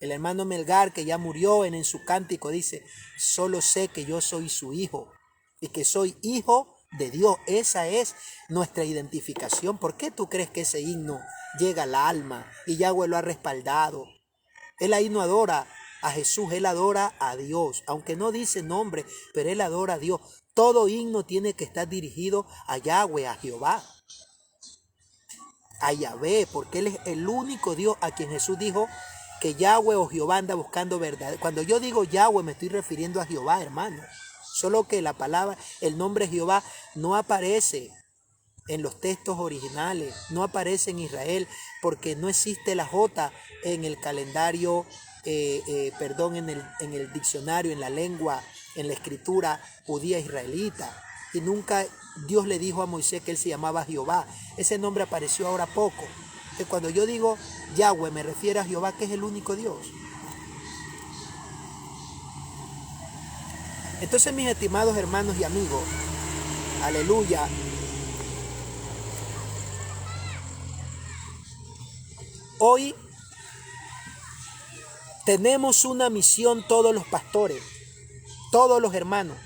El hermano Melgar, que ya murió en su cántico, dice, solo sé que yo soy su hijo y que soy hijo de Dios. Esa es nuestra identificación. ¿Por qué tú crees que ese himno llega al alma y Yahweh lo ha respaldado? Él ahí no adora a Jesús, él adora a Dios. Aunque no dice nombre, pero él adora a Dios. Todo himno tiene que estar dirigido a Yahweh, a Jehová, a Yahvé, porque él es el único Dios a quien Jesús dijo que Yahweh o Jehová anda buscando verdad. Cuando yo digo Yahweh me estoy refiriendo a Jehová, hermano. Solo que la palabra, el nombre Jehová no aparece en los textos originales, no aparece en Israel, porque no existe la J en el calendario, en el diccionario, en la lengua, en la escritura judía israelita. Y nunca Dios le dijo a Moisés que él se llamaba Jehová. Ese nombre apareció ahora poco. Entonces, cuando yo digo Yahweh me refiero a Jehová, que es el único Dios. Entonces, mis estimados hermanos y amigos, aleluya, hoy tenemos una misión todos los pastores, todos los hermanos,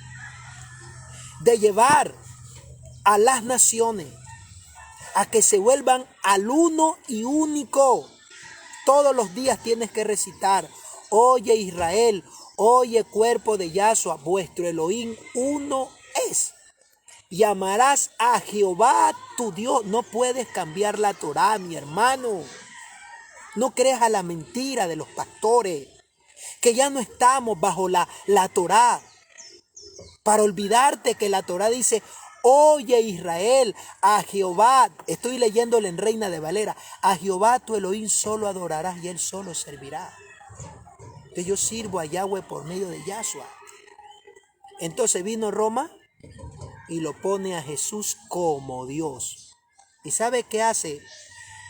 de llevar a las naciones a que se vuelvan al uno y único. Todos los días tienes que recitar, oye Israel, oye cuerpo de Yahshua, vuestro Elohim uno es. Llamarás a Jehová tu Dios. No puedes cambiar la Torá, mi hermano. No creas a la mentira de los pastores, que ya no estamos bajo la Torá. Para olvidarte que la Torá dice, oye Israel, a Jehová, estoy leyéndole en Reina de Valera, a Jehová tu Elohim solo adorarás y él solo servirá. Que yo sirvo a Yahweh por medio de Yahshua. Entonces vino Roma y lo pone a Jesús como Dios. ¿Y sabe qué hace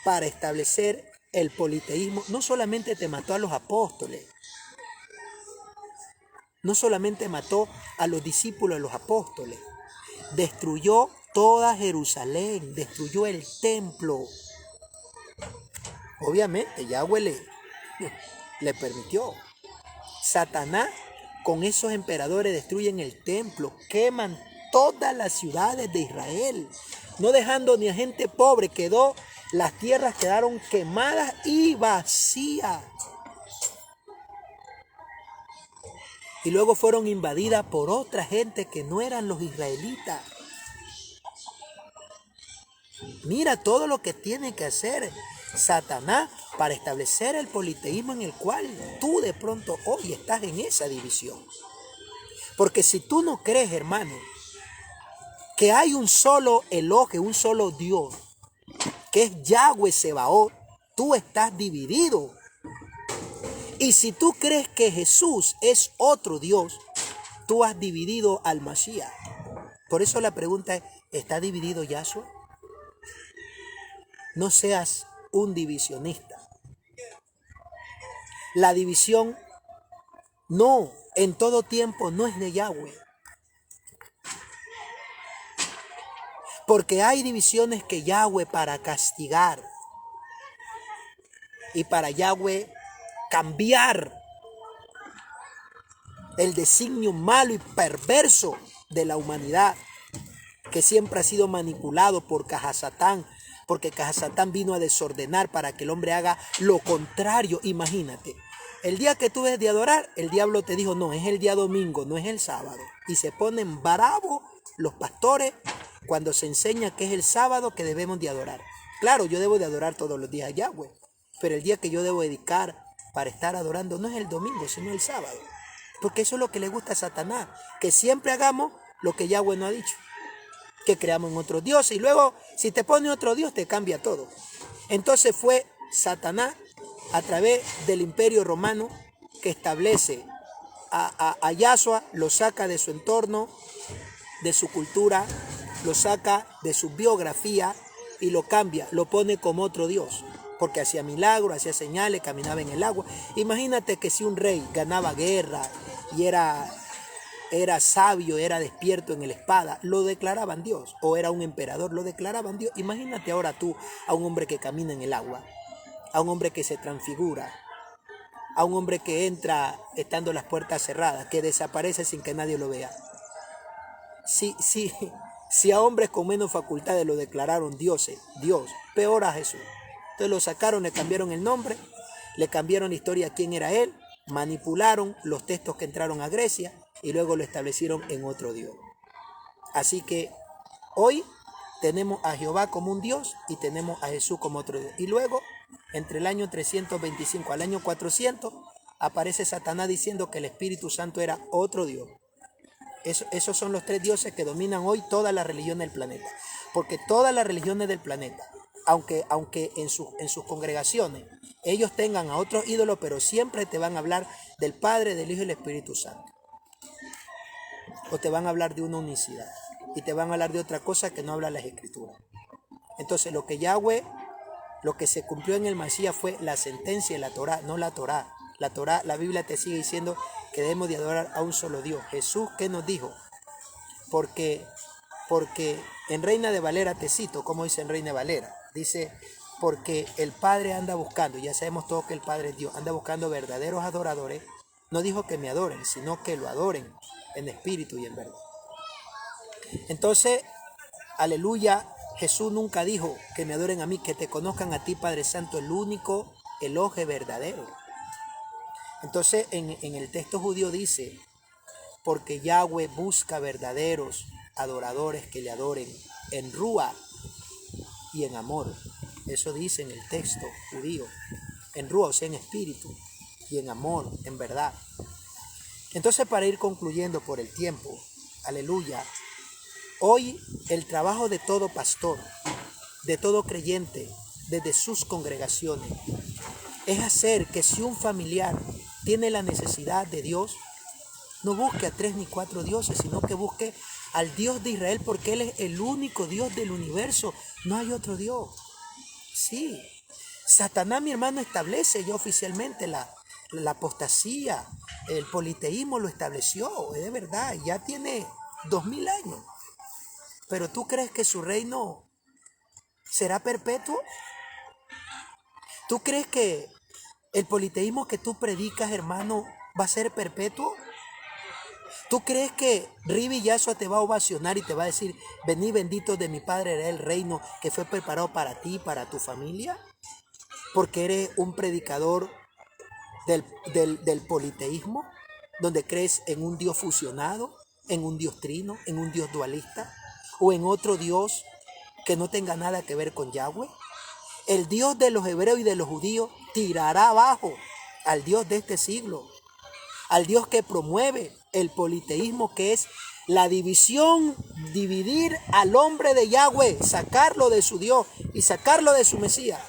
para establecer el politeísmo? No solamente te mató a los apóstoles, no solamente mató a los discípulos de los apóstoles, destruyó toda Jerusalén, destruyó el templo. Obviamente Yahweh le permitió. Satanás con esos emperadores destruyen el templo, queman todas las ciudades de Israel, no dejando ni a gente pobre. Las tierras quedaron quemadas y vacías. Y luego fueron invadidas por otra gente que no eran los israelitas. Mira todo lo que tiene que hacer Satanás para establecer el politeísmo en el cual tú de pronto hoy estás en esa división. Porque si tú no crees, hermano, que hay un solo Elohe, un solo Dios, que es Yahweh Sebaot, tú estás dividido. Y si tú crees que Jesús es otro Dios, tú has dividido al Mashiach. Por eso la pregunta es, ¿está dividido Yahshua? No seas un divisionista. La división no, en todo tiempo no es de Yahweh. Porque hay divisiones que Yahweh para castigar y para Yahweh cambiar el designio malo y perverso de la humanidad, que siempre ha sido manipulado por Cajasatán porque Satán vino a desordenar para que el hombre haga lo contrario. Imagínate, el día que tú ves de adorar, el diablo te dijo, no, es el día domingo, no es el sábado. Y se ponen bravos los pastores cuando se enseña que es el sábado que debemos de adorar. Claro, yo debo de adorar todos los días a Yahweh, pero el día que yo debo dedicar para estar adorando no es el domingo, sino el sábado. Porque eso es lo que le gusta a Satanás, que siempre hagamos lo que Yahweh no ha dicho, que creamos en otro Dios, y luego si te pone otro Dios te cambia todo. Entonces fue Satanás a través del imperio romano que establece a Yahshua, lo saca de su entorno, de su cultura, lo saca de su biografía y lo cambia, lo pone como otro Dios, porque hacía milagros, hacía señales, caminaba en el agua. Imagínate que si un rey ganaba guerra y era sabio, era despierto en la espada, lo declaraban Dios, o era un emperador, lo declaraban Dios. Imagínate ahora tú a un hombre que camina en el agua, a un hombre que se transfigura, a un hombre que entra estando las puertas cerradas, que desaparece sin que nadie lo vea. Si a hombres con menos facultades lo declararon Dios, peor a Jesús. Entonces lo sacaron, le cambiaron el nombre, le cambiaron la historia quién era él, manipularon los textos que entraron a Grecia y luego lo establecieron en otro Dios. Así que hoy tenemos a Jehová como un Dios y tenemos a Jesús como otro Dios. Y luego, entre el año 325 al año 400, aparece Satanás diciendo que el Espíritu Santo era otro Dios. Esos son los tres dioses que dominan hoy todas las religiones del planeta. Porque todas las religiones del planeta, aunque en sus congregaciones ellos tengan a otros ídolos, pero siempre te van a hablar del Padre, del Hijo y del Espíritu Santo. O te van a hablar de una unicidad. Y te van a hablar de otra cosa que no habla las Escrituras. Entonces lo que se cumplió en el Masías fue la sentencia de la Torá, no la Torá. La Torá, la Biblia te sigue diciendo que debemos de adorar a un solo Dios. Jesús, ¿qué nos dijo? Porque en Reina de Valera te cito, como dice en Reina de Valera, dice, porque el Padre anda buscando, ya sabemos todos que el Padre es Dios, anda buscando verdaderos adoradores. No dijo que me adoren, sino que lo adoren en espíritu y en verdad. Entonces, aleluya, Jesús nunca dijo que me adoren a mí, que te conozcan a ti, Padre Santo, el único Elohe verdadero. Entonces, en el texto judío dice, porque Yahweh busca verdaderos adoradores que le adoren en Rúa y en amor. Eso dice en el texto judío, en Rúa, o sea, en espíritu, y en amor, en verdad. Entonces, para ir concluyendo por el tiempo, aleluya, hoy el trabajo de todo pastor, de todo creyente, desde sus congregaciones, es hacer que si un familiar tiene la necesidad de Dios, no busque a 3 ni 4 dioses, sino que busque al Dios de Israel, porque Él es el único Dios del universo. No hay otro Dios. Sí, Satanás, mi hermano, establece ya oficialmente la apostasía. El politeísmo lo estableció, es de verdad, ya tiene 2000 años. Pero ¿tú crees que su reino será perpetuo? ¿Tú crees que el politeísmo que tú predicas, hermano, va a ser perpetuo? ¿Tú crees que Ribi Yahshua te va a ovacionar y te va a decir, vení bendito de mi Padre, era el reino que fue preparado para ti y para tu familia? Porque eres un predicador del politeísmo, donde crees en un Dios fusionado, en un Dios trino, en un Dios dualista, o en otro Dios que no tenga nada que ver con Yahweh. El Dios de los hebreos y de los judíos tirará abajo al Dios de este siglo, al Dios que promueve el politeísmo, que es la división, dividir al hombre de Yahweh, sacarlo de su Dios y sacarlo de su Mesías.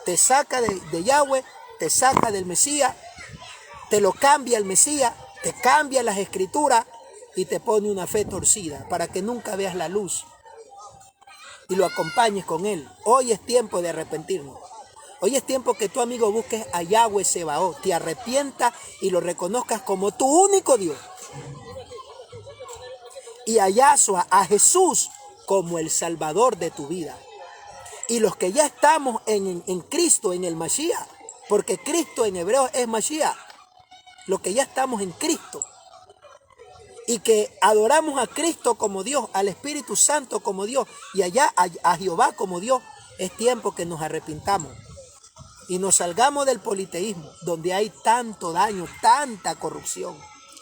Te saca de Yahweh, te saca del Mesías, te lo cambia el Mesías, te cambia las escrituras y te pone una fe torcida para que nunca veas la luz y lo acompañes con Él. Hoy es tiempo de arrepentirnos. Hoy es tiempo que tu amigo busques a Yahweh Sebaot, te arrepientas y lo reconozcas como tu único Dios. Y a Yahshua, a Jesús, como el Salvador de tu vida. Y los que ya estamos en Cristo, en el Mashiach, porque Cristo en hebreo es Mashiach, los que ya estamos en Cristo y que adoramos a Cristo como Dios, al Espíritu Santo como Dios y allá a Jehová como Dios, es tiempo que nos arrepintamos y nos salgamos del politeísmo, donde hay tanto daño, tanta corrupción,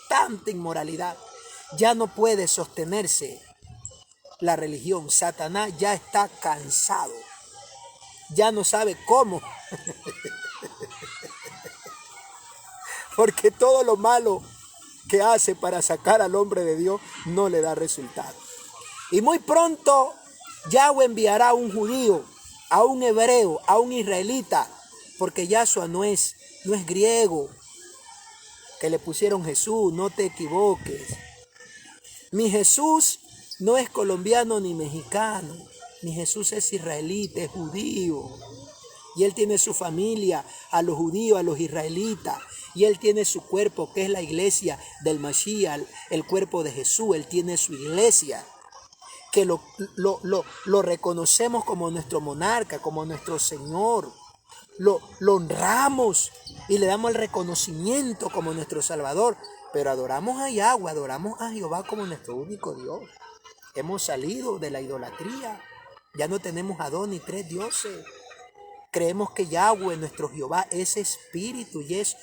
tanta inmoralidad. Ya no puede sostenerse la religión. Satanás ya está cansado, ya no sabe cómo, porque todo lo malo que hace para sacar al hombre de Dios no le da resultado. Y muy pronto Yahweh enviará a un judío, a un hebreo, a un israelita, porque Yahshua no es griego, que le pusieron Jesús, no te equivoques. Mi Jesús no es colombiano ni mexicano, mi Jesús es israelita, es judío. Y él tiene su familia, a los judíos, a los israelitas. Y él tiene su cuerpo, que es la iglesia del Mashiach, el cuerpo de Jesús. Él tiene su iglesia, que lo reconocemos como nuestro monarca, como nuestro Señor. Lo honramos y le damos el reconocimiento como nuestro Salvador. Pero adoramos a Yahweh, adoramos a Jehová como nuestro único Dios. Hemos salido de la idolatría. Ya no tenemos a dos ni tres dioses. Creemos que Yahweh, nuestro Jehová, es espíritu y es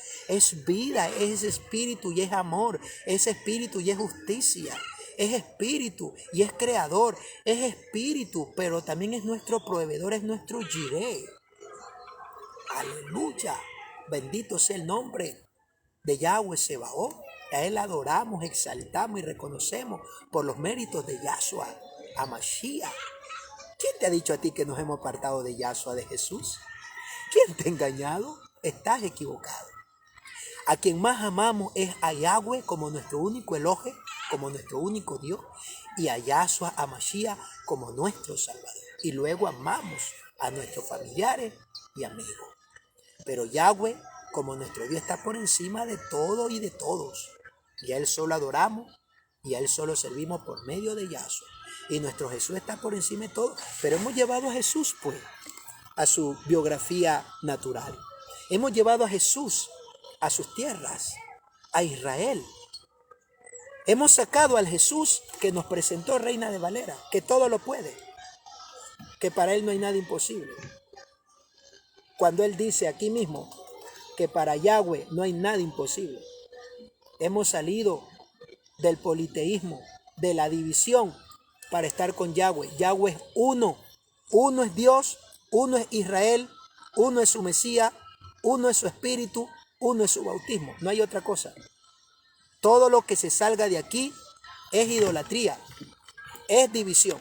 vida, es espíritu y es amor, es espíritu y es justicia, es espíritu y es creador, es espíritu, pero también es nuestro proveedor, es nuestro Jireh. Aleluya, bendito sea el nombre de Yahweh Sebaot. A él adoramos, exaltamos y reconocemos por los méritos de Yahshua HaMashiach. ¿Quién te ha dicho a ti que nos hemos apartado de Yahshua, de Jesús? ¿Quién te ha engañado? Estás equivocado. A quien más amamos es a Yahweh como nuestro único Elohe, como nuestro único Dios, y a Yahshua HaMashiach como nuestro Salvador. Y luego amamos a nuestros familiares y amigos. Pero Yahweh, como nuestro Dios, está por encima de todo y de todos. Y a Él solo adoramos y a Él solo servimos por medio de Yahshua. Y nuestro Jesús está por encima de todo. Pero hemos llevado a Jesús, pues, a su biografía natural. Hemos llevado a Jesús a sus tierras, a Israel. Hemos sacado al Jesús que nos presentó Reina de Valera, que todo lo puede, que para Él no hay nada imposible. Cuando Él dice aquí mismo que para Yahweh no hay nada imposible. Hemos salido del politeísmo, de la división, para estar con Yahweh. Yahweh es uno. Uno es Dios, uno es Israel, uno es su Mesías, uno es su espíritu, uno es su bautismo. No hay otra cosa. Todo lo que se salga de aquí es idolatría, es división.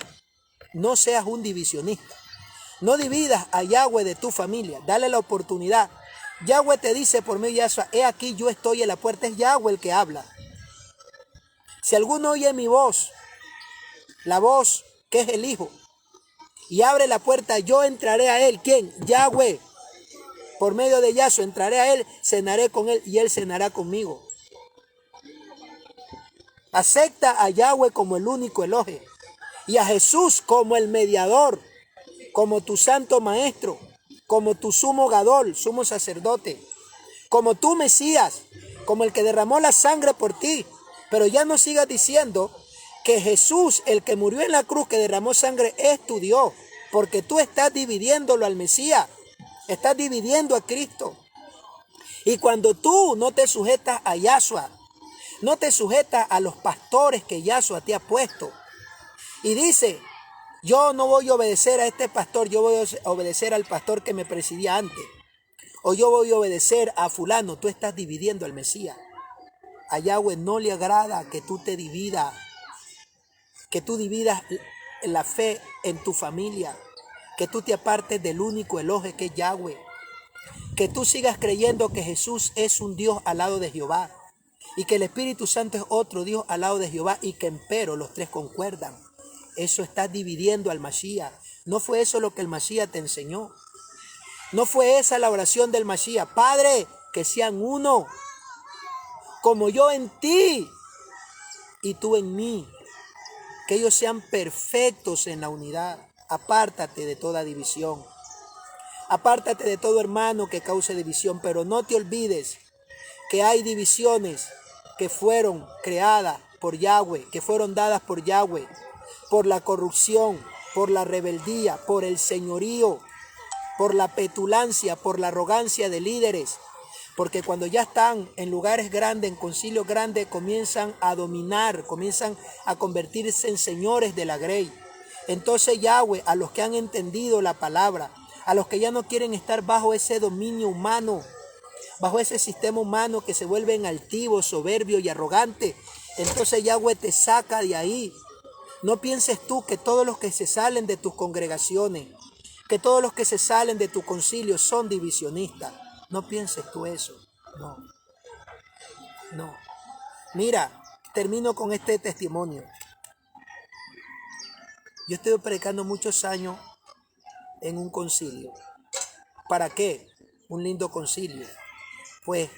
No seas un divisionista. No dividas a Yahweh de tu familia. Dale la oportunidad. Yahweh te dice por medio de Yahshua, he aquí yo estoy en la puerta. Es Yahweh el que habla. Si alguno oye mi voz, la voz que es el Hijo, y abre la puerta, yo entraré a él. ¿Quién? Yahweh. Por medio de Yahshua entraré a él, cenaré con él y él cenará conmigo. Acepta a Yahweh como el único Elohe y a Jesús como el mediador, como tu santo maestro, como tu sumo gadol, sumo sacerdote, como tu Mesías, como el que derramó la sangre por ti. Pero ya no sigas diciendo que Jesús, el que murió en la cruz, que derramó sangre, es tu Dios, porque tú estás dividiéndolo al Mesías, estás dividiendo a Cristo. Y cuando tú no te sujetas a Yahshua, no te sujetas a los pastores que Yahshua te ha puesto, y dice, yo no voy a obedecer a este pastor, yo voy a obedecer al pastor que me presidía antes, o yo voy a obedecer a fulano, tú estás dividiendo al Mesías. A Yahweh no le agrada que tú te dividas, que tú dividas la fe en tu familia, que tú te apartes del único Elohe que es Yahweh, que tú sigas creyendo que Jesús es un Dios al lado de Jehová y que el Espíritu Santo es otro Dios al lado de Jehová y que empero los tres concuerdan. Eso está dividiendo al Mashiach. No fue eso lo que el Mashiach te enseñó. No fue esa la oración del Mashiach. Padre, que sean uno, como yo en ti y tú en mí. Que ellos sean perfectos en la unidad. Apártate de toda división. Apártate de todo hermano que cause división, pero no te olvides que hay divisiones que fueron creadas por Yahweh, que fueron dadas por Yahweh, por la corrupción, por la rebeldía, por el señorío, por la petulancia, por la arrogancia de líderes. Porque cuando ya están en lugares grandes, en concilios grandes, comienzan a dominar, comienzan a convertirse en señores de la grey. Entonces Yahweh, a los que han entendido la palabra, a los que ya no quieren estar bajo ese dominio humano, bajo ese sistema humano que se vuelven altivos, soberbios y arrogantes, entonces Yahweh te saca de ahí. No pienses tú que todos los que se salen de tus congregaciones, que todos los que se salen de tu concilio son divisionistas. No pienses tú eso. No, no. Mira, termino con este testimonio. Yo estoy predicando muchos años en un concilio. ¿Para qué? Un lindo concilio. Pues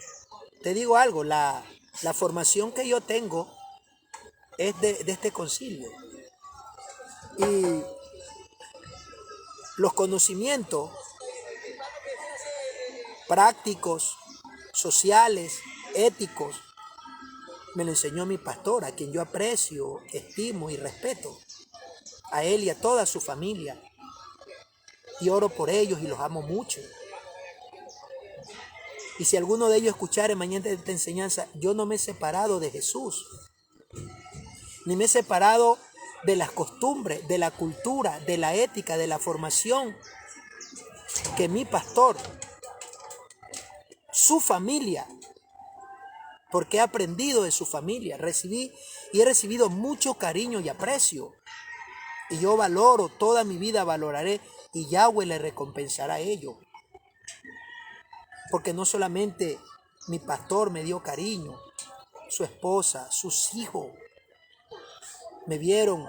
te digo algo, la formación que yo tengo es de este concilio. Y los conocimientos prácticos, sociales, éticos, me lo enseñó mi pastor, a quien yo aprecio, estimo y respeto. A él y a toda su familia. Y oro por ellos y los amo mucho. Y si alguno de ellos escuchare mañana esta enseñanza, yo no me he separado de Jesús. Ni me he separado de las costumbres, de la cultura, de la ética, de la formación que mi pastor, su familia, porque he aprendido de su familia, he recibido mucho cariño y aprecio. Y yo valoro, toda mi vida valoraré, y Yahweh le recompensará a ello. Porque no solamente mi pastor me dio cariño, su esposa, sus hijos me vieron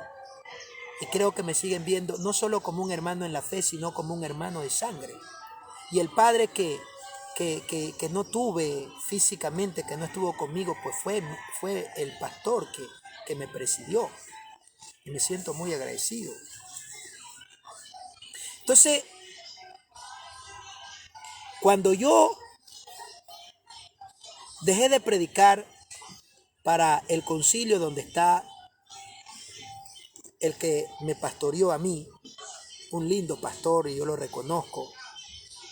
y creo que me siguen viendo no solo como un hermano en la fe, sino como un hermano de sangre. Y el padre que no tuve físicamente, que no estuvo conmigo, pues fue el pastor que me presidió. Y me siento muy agradecido. Entonces, cuando yo dejé de predicar para el concilio donde está el que me pastoreó a mí, un lindo pastor, y yo lo reconozco,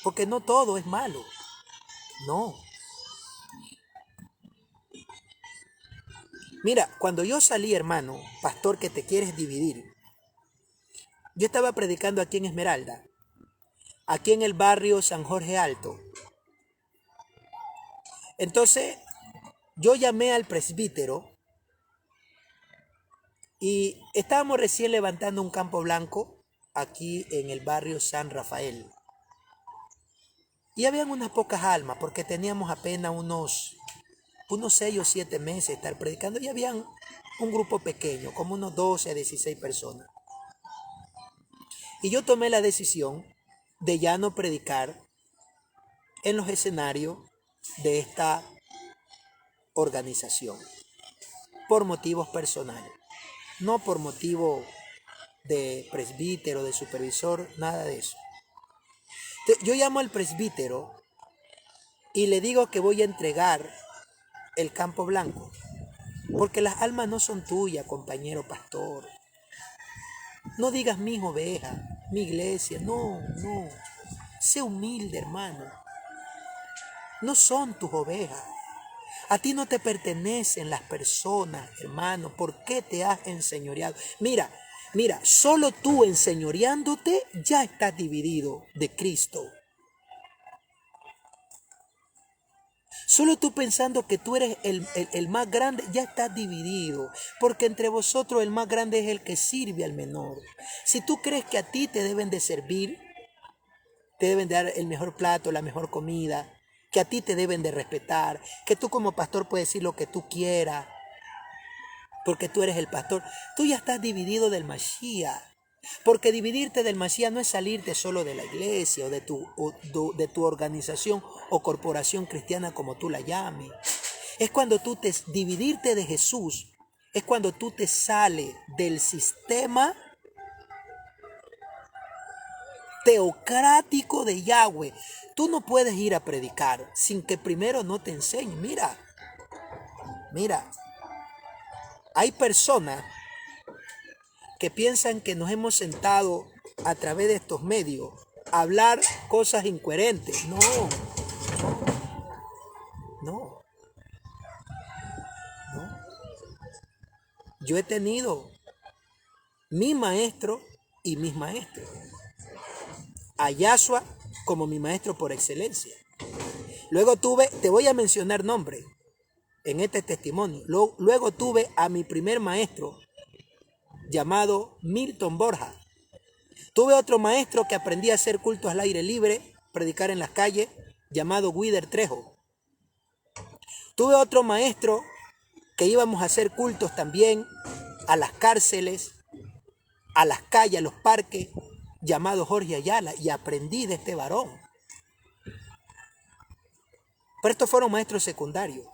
porque no todo es malo, no. Mira, cuando yo salí, hermano, pastor, que te quieres dividir, yo estaba predicando aquí en Esmeralda, aquí en el barrio San Jorge Alto. Entonces, yo llamé al presbítero y estábamos recién levantando un campo blanco aquí en el barrio San Rafael. Y habían unas pocas almas, porque teníamos apenas unos 6 o 7 meses de estar predicando, y habían un grupo pequeño, como unos 12 a 16 personas. Y yo tomé la decisión de ya no predicar en los escenarios de esta organización, por motivos personales, no por motivo de presbítero, de supervisor, nada de eso. Yo llamo al presbítero y le digo que voy a entregar el campo blanco, porque las almas no son tuyas, compañero pastor. No digas mis ovejas, mi iglesia, no. Sé humilde, hermano. No son tus ovejas. A ti no te pertenecen las personas, hermano. ¿Por qué te has enseñoreado? Mira, solo tú enseñoreándote ya estás dividido de Cristo. Solo tú pensando que tú eres el más grande, ya estás dividido. Porque entre vosotros el más grande es el que sirve al menor. Si tú crees que a ti te deben de servir, te deben de dar el mejor plato, la mejor comida, que a ti te deben de respetar, que tú como pastor puedes decir lo que tú quieras, porque tú eres el pastor, tú ya estás dividido del Mashiach. Porque dividirte del Mashiach no es salirte solo de la iglesia o de tu organización o corporación cristiana, como tú la llames. Es cuando dividirte de Jesús, es cuando tú te sales del sistema teocrático de Yahweh. Tú no puedes ir a predicar sin que primero no te enseñe. Mira, Hay personas que piensan que nos hemos sentado a través de estos medios a hablar cosas incoherentes. No, no, no. Yo he tenido mi maestro y mis maestros. A Yahshua como mi maestro por excelencia. Luego te voy a mencionar nombres en este testimonio. Luego tuve a mi primer maestro llamado Milton Borja. Tuve otro maestro que aprendí a hacer cultos al aire libre, predicar en las calles, llamado Guider Trejo. Tuve otro maestro que íbamos a hacer cultos también a las cárceles, a las calles, a los parques, llamado Jorge Ayala, y aprendí de este varón. Pero estos fueron maestros secundarios.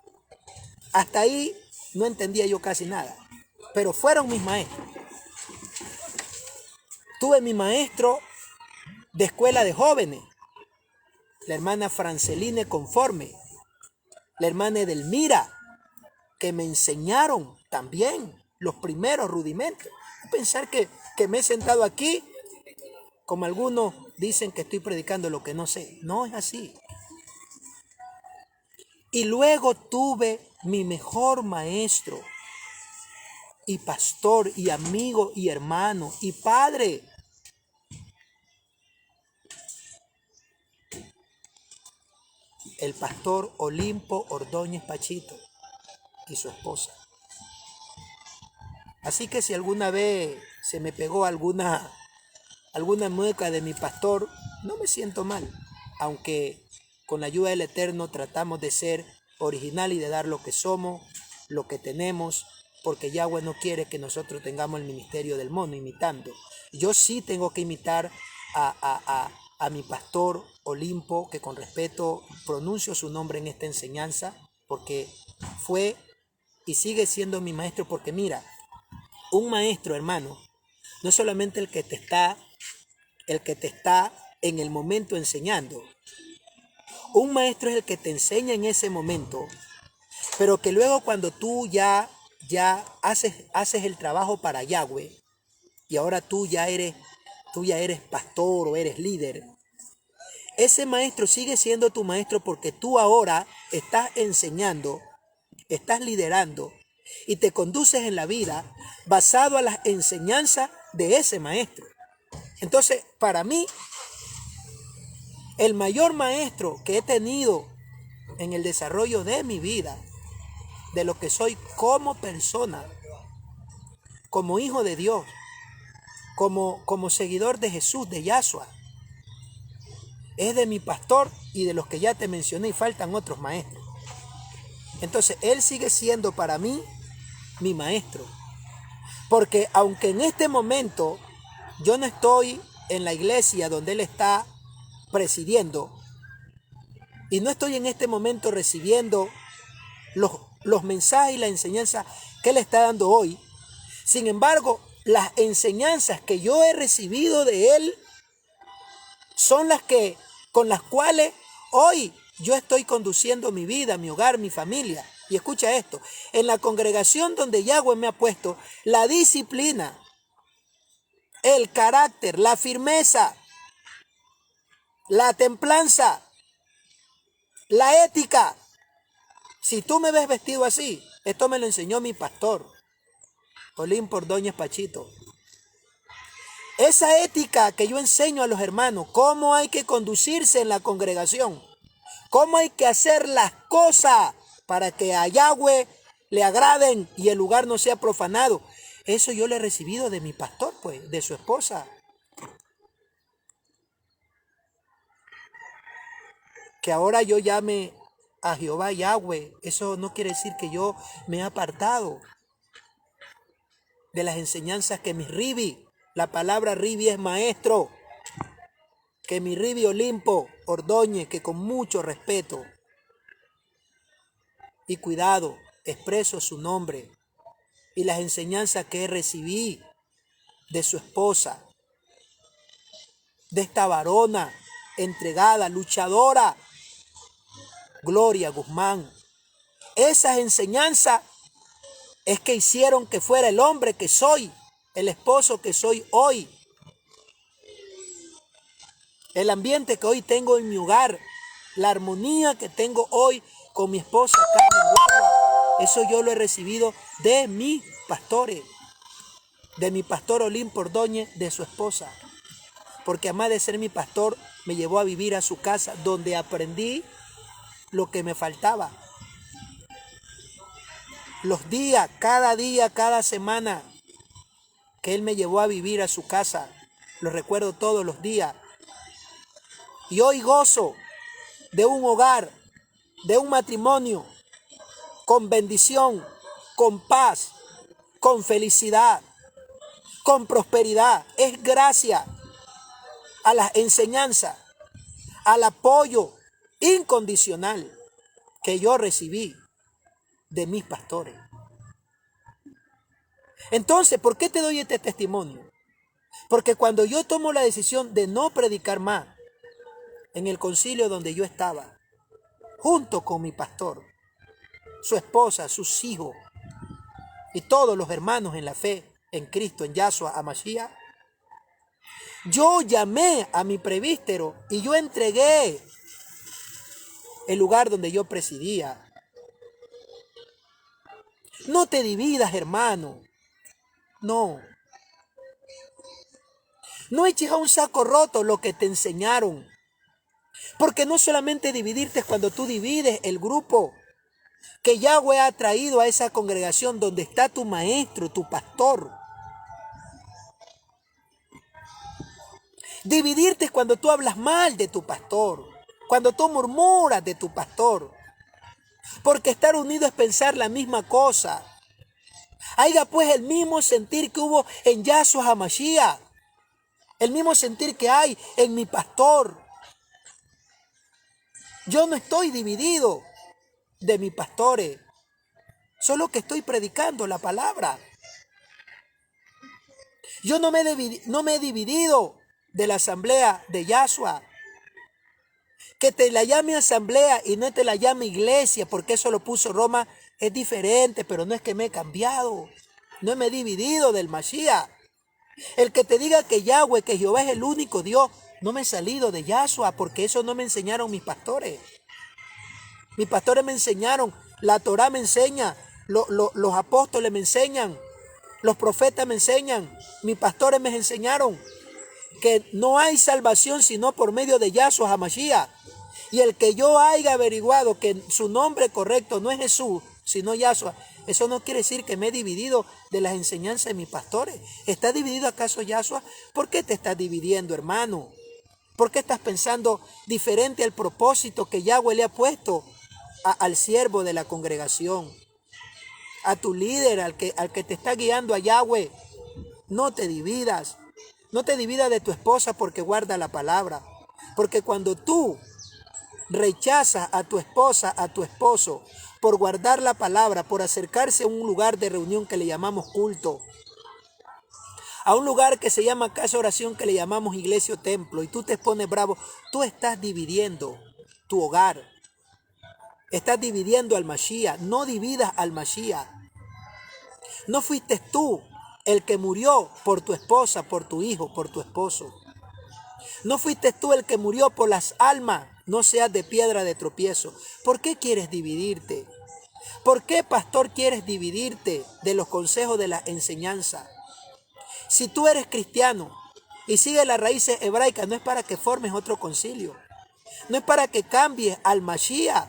Hasta ahí no entendía yo casi nada, pero fueron mis maestros. Tuve mi maestro de escuela de jóvenes, la hermana Franceline Conforme, la hermana Edelmira, que me enseñaron también los primeros rudimentos. Pensar que me he sentado aquí, como algunos dicen que estoy predicando lo que no sé. No es así. Y luego tuve mi mejor maestro y pastor y amigo y hermano y padre. El pastor Olimpo Ordóñez Pachito y su esposa. Así que si alguna vez se me pegó alguna mueca de mi pastor, no me siento mal, aunque con la ayuda del Eterno tratamos de ser original y de dar lo que somos, lo que tenemos, porque Yahweh no quiere que nosotros tengamos el ministerio del mono imitando. Yo sí tengo que imitar a mi pastor Olimpo, que con respeto pronuncio su nombre en esta enseñanza, porque fue y sigue siendo mi maestro, porque mira, un maestro, hermano, no es solamente el que te está en el momento enseñando. Un maestro es el que te enseña en ese momento, pero que luego cuando tú ya haces el trabajo para Yahweh, y ahora tú ya eres pastor o eres líder, ese maestro sigue siendo tu maestro porque tú ahora estás enseñando, estás liderando y te conduces en la vida basado a las enseñanzas de ese maestro. Entonces, para mí, el mayor maestro que he tenido en el desarrollo de mi vida, de lo que soy como persona, como hijo de Dios, como seguidor de Jesús, de Yahshua, es de mi pastor y de los que ya te mencioné, y faltan otros maestros. Entonces, él sigue siendo para mí mi maestro. Porque aunque en este momento yo no estoy en la iglesia donde él está presidiendo, y no estoy en este momento recibiendo los mensajes y la enseñanza que él está dando hoy, sin embargo, las enseñanzas que yo he recibido de él son con las cuales hoy yo estoy conduciendo mi vida, mi hogar, mi familia. Y escucha esto, en la congregación donde Yahweh me ha puesto, la disciplina, el carácter, la firmeza, la templanza, la ética. Si tú me ves vestido así, esto me lo enseñó mi pastor, Olimpo Ordóñez Pachito. Esa ética que yo enseño a los hermanos, cómo hay que conducirse en la congregación, cómo hay que hacer las cosas para que a Yahweh le agraden y el lugar no sea profanado. Eso yo lo he recibido de mi pastor, pues, de su esposa. Que ahora yo llame a Jehová Yahweh, eso no quiere decir que yo me he apartado de las enseñanzas que mi Ribi, la palabra Ribi es maestro, que mi Ribi Olimpo Ordóñez, que con mucho respeto y cuidado expreso su nombre y las enseñanzas que recibí de su esposa, de esta varona entregada, luchadora, Gloria Guzmán. Esas enseñanzas es que hicieron que fuera el hombre que soy, el esposo que soy hoy, el ambiente que hoy tengo en mi hogar, la armonía que tengo hoy con mi esposa Carmen Guagua. Eso yo lo he recibido de mis pastores, de mi pastor Olimpo Ordóñez, de su esposa. Porque además de ser mi pastor, me llevó a vivir a su casa, donde aprendí lo que me faltaba. Los días, cada semana que él me llevó a vivir a su casa, lo recuerdo todos los días. Y hoy gozo de un hogar, de un matrimonio, con bendición, con paz, con felicidad, con prosperidad. Es gracias a las enseñanzas, al apoyo incondicional que yo recibí de mis pastores. Entonces, ¿por qué te doy este testimonio? Porque cuando yo tomo la decisión de no predicar más en el concilio donde yo estaba, junto con mi pastor, su esposa, sus hijos y todos los hermanos en la fe, en Cristo, en Yahshua HaMashiach, yo llamé a mi presbítero y yo entregué el lugar donde yo presidía. No te dividas, hermano. No. No eches a un saco roto lo que te enseñaron. Porque no solamente dividirte es cuando tú divides el grupo que Yahweh ha traído a esa congregación donde está tu maestro, tu pastor. Dividirte es cuando tú hablas mal de tu pastor, cuando tú murmuras de tu pastor. Porque estar unido es pensar la misma cosa. Haya pues el mismo sentir que hubo en Yahshua HaMashiach, el mismo sentir que hay en mi pastor. Yo no estoy dividido de mis pastores, solo que estoy predicando la palabra. Yo no me he dividido de la asamblea de Yahshua. Que te la llame asamblea y no te la llame iglesia, porque eso lo puso Roma, es diferente, pero no es que me he cambiado. No me he dividido del Mashiach. El que te diga que Yahweh, que Jehová es el único Dios, no me he salido de Yahshua, porque eso no me enseñaron mis pastores. Mis pastores me enseñaron, la Torah me enseña, los apóstoles me enseñan, los profetas me enseñan, mis pastores me enseñaron que no hay salvación sino por medio de Yahshua HaMashiach. Y el que yo haya averiguado que su nombre correcto no es Jesús, sino Yahshua, eso no quiere decir que me he dividido de las enseñanzas de mis pastores. ¿Está dividido acaso Yahshua? ¿Por qué te estás dividiendo, hermano? ¿Por qué estás pensando diferente al propósito que Yahweh le ha puesto al siervo de la congregación? A tu líder, al que te está guiando a Yahweh. No te dividas. No te dividas de tu esposa porque guarda la palabra. Porque cuando tú rechazas a tu esposa, a tu esposo, por guardar la palabra, por acercarse a un lugar de reunión que le llamamos culto, a un lugar que se llama casa de oración que le llamamos iglesia o templo, y tú te pones bravo, tú estás dividiendo tu hogar. Estás dividiendo al Mashiach. No dividas al Mashiach. No fuiste tú el que murió por tu esposa, por tu hijo, por tu esposo. No fuiste tú el que murió por las almas. No seas de piedra de tropiezo. ¿Por qué quieres dividirte? ¿Por qué, pastor, quieres dividirte de los consejos de la enseñanza? Si tú eres cristiano y sigues las raíces hebraicas, no es para que formes otro concilio. No es para que cambies al Mashiach.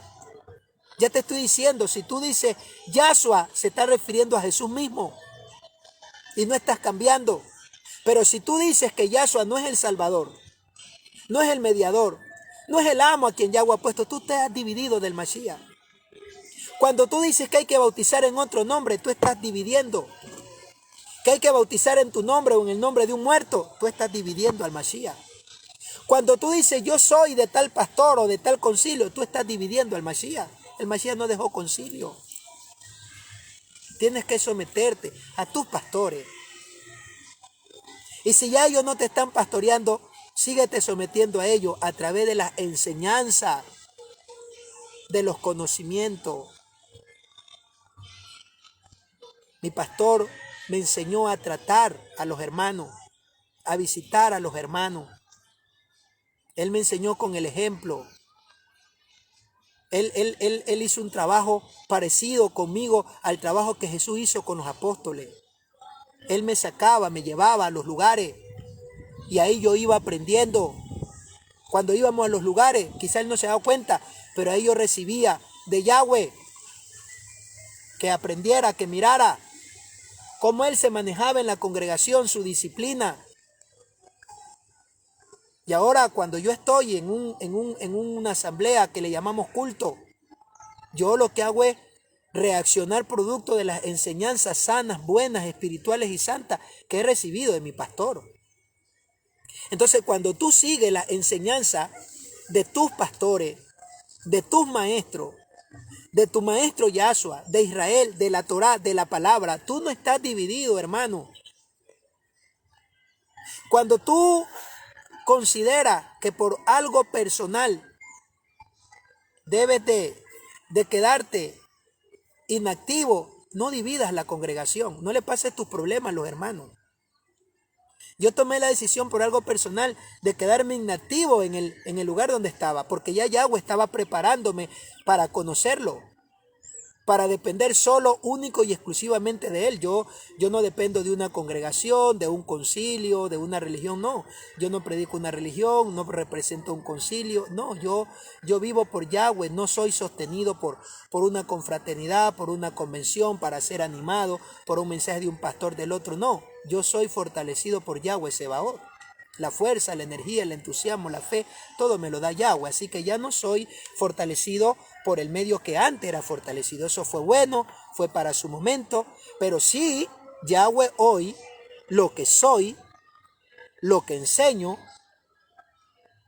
Ya te estoy diciendo, si tú dices Yahshua, se está refiriendo a Jesús mismo. Y no estás cambiando. Pero si tú dices que Yahshua no es el Salvador, no es el mediador, no es el amo a quien Yahweh ha puesto, tú te has dividido del Mashiach. Cuando tú dices que hay que bautizar en otro nombre, tú estás dividiendo. Que hay que bautizar en tu nombre o en el nombre de un muerto, tú estás dividiendo al Mashiach. Cuando tú dices yo soy de tal pastor o de tal concilio, tú estás dividiendo al Mashiach. El Mashiach no dejó concilio. Tienes que someterte a tus pastores. Y si ya ellos no te están pastoreando, síguete sometiendo a ellos a través de la enseñanza, de los conocimientos. Mi pastor me enseñó a tratar a los hermanos, a visitar a los hermanos. Él me enseñó con el ejemplo. Él hizo un trabajo parecido conmigo al trabajo que Jesús hizo con los apóstoles. Él me sacaba, me llevaba a los lugares y ahí yo iba aprendiendo. Cuando íbamos a los lugares, quizá él no se daba cuenta, pero ahí yo recibía de Yahweh que aprendiera, que mirara cómo él se manejaba en la congregación, su disciplina. Y ahora cuando yo estoy en una asamblea que le llamamos culto, yo lo que hago es reaccionar producto de las enseñanzas sanas, buenas, espirituales y santas que he recibido de mi pastor. Entonces, cuando tú sigues la enseñanza de tus pastores, de tus maestros, de tu maestro Yahshua, de Israel, de la Torá, de la palabra, tú no estás dividido, hermano. Cuando tú consideras que por algo personal debes de quedarte inactivo, no dividas la congregación, no le pases tus problemas a los hermanos. Yo tomé la decisión por algo personal de quedarme inactivo en el lugar donde estaba, porque ya Yahweh estaba preparándome para conocerlo, para depender solo, único y exclusivamente de Él. Yo no dependo de una congregación, de un concilio, de una religión, no. Yo no predico una religión, no represento un concilio, no. Yo vivo por Yahweh, no soy sostenido por una confraternidad, por una convención, para ser animado, por un mensaje de un pastor del otro, no. Yo soy fortalecido por Yahweh Sebaot. La fuerza, la energía, el entusiasmo, la fe, todo me lo da Yahweh. Así que ya no soy fortalecido por el medio que antes era fortalecido. Eso fue bueno, fue para su momento. Pero sí, Yahweh hoy, lo que soy, lo que enseño,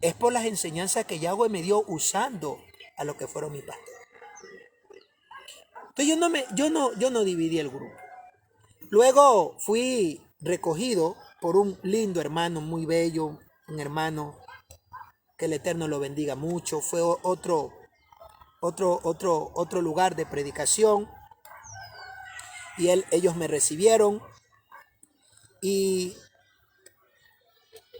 es por las enseñanzas que Yahweh me dio usando a los que fueron mis pastores. Entonces yo no dividí el grupo. Luego fui recogido por un lindo hermano, muy bello, un hermano que el Eterno lo bendiga mucho. Fue otro lugar de predicación y ellos me recibieron y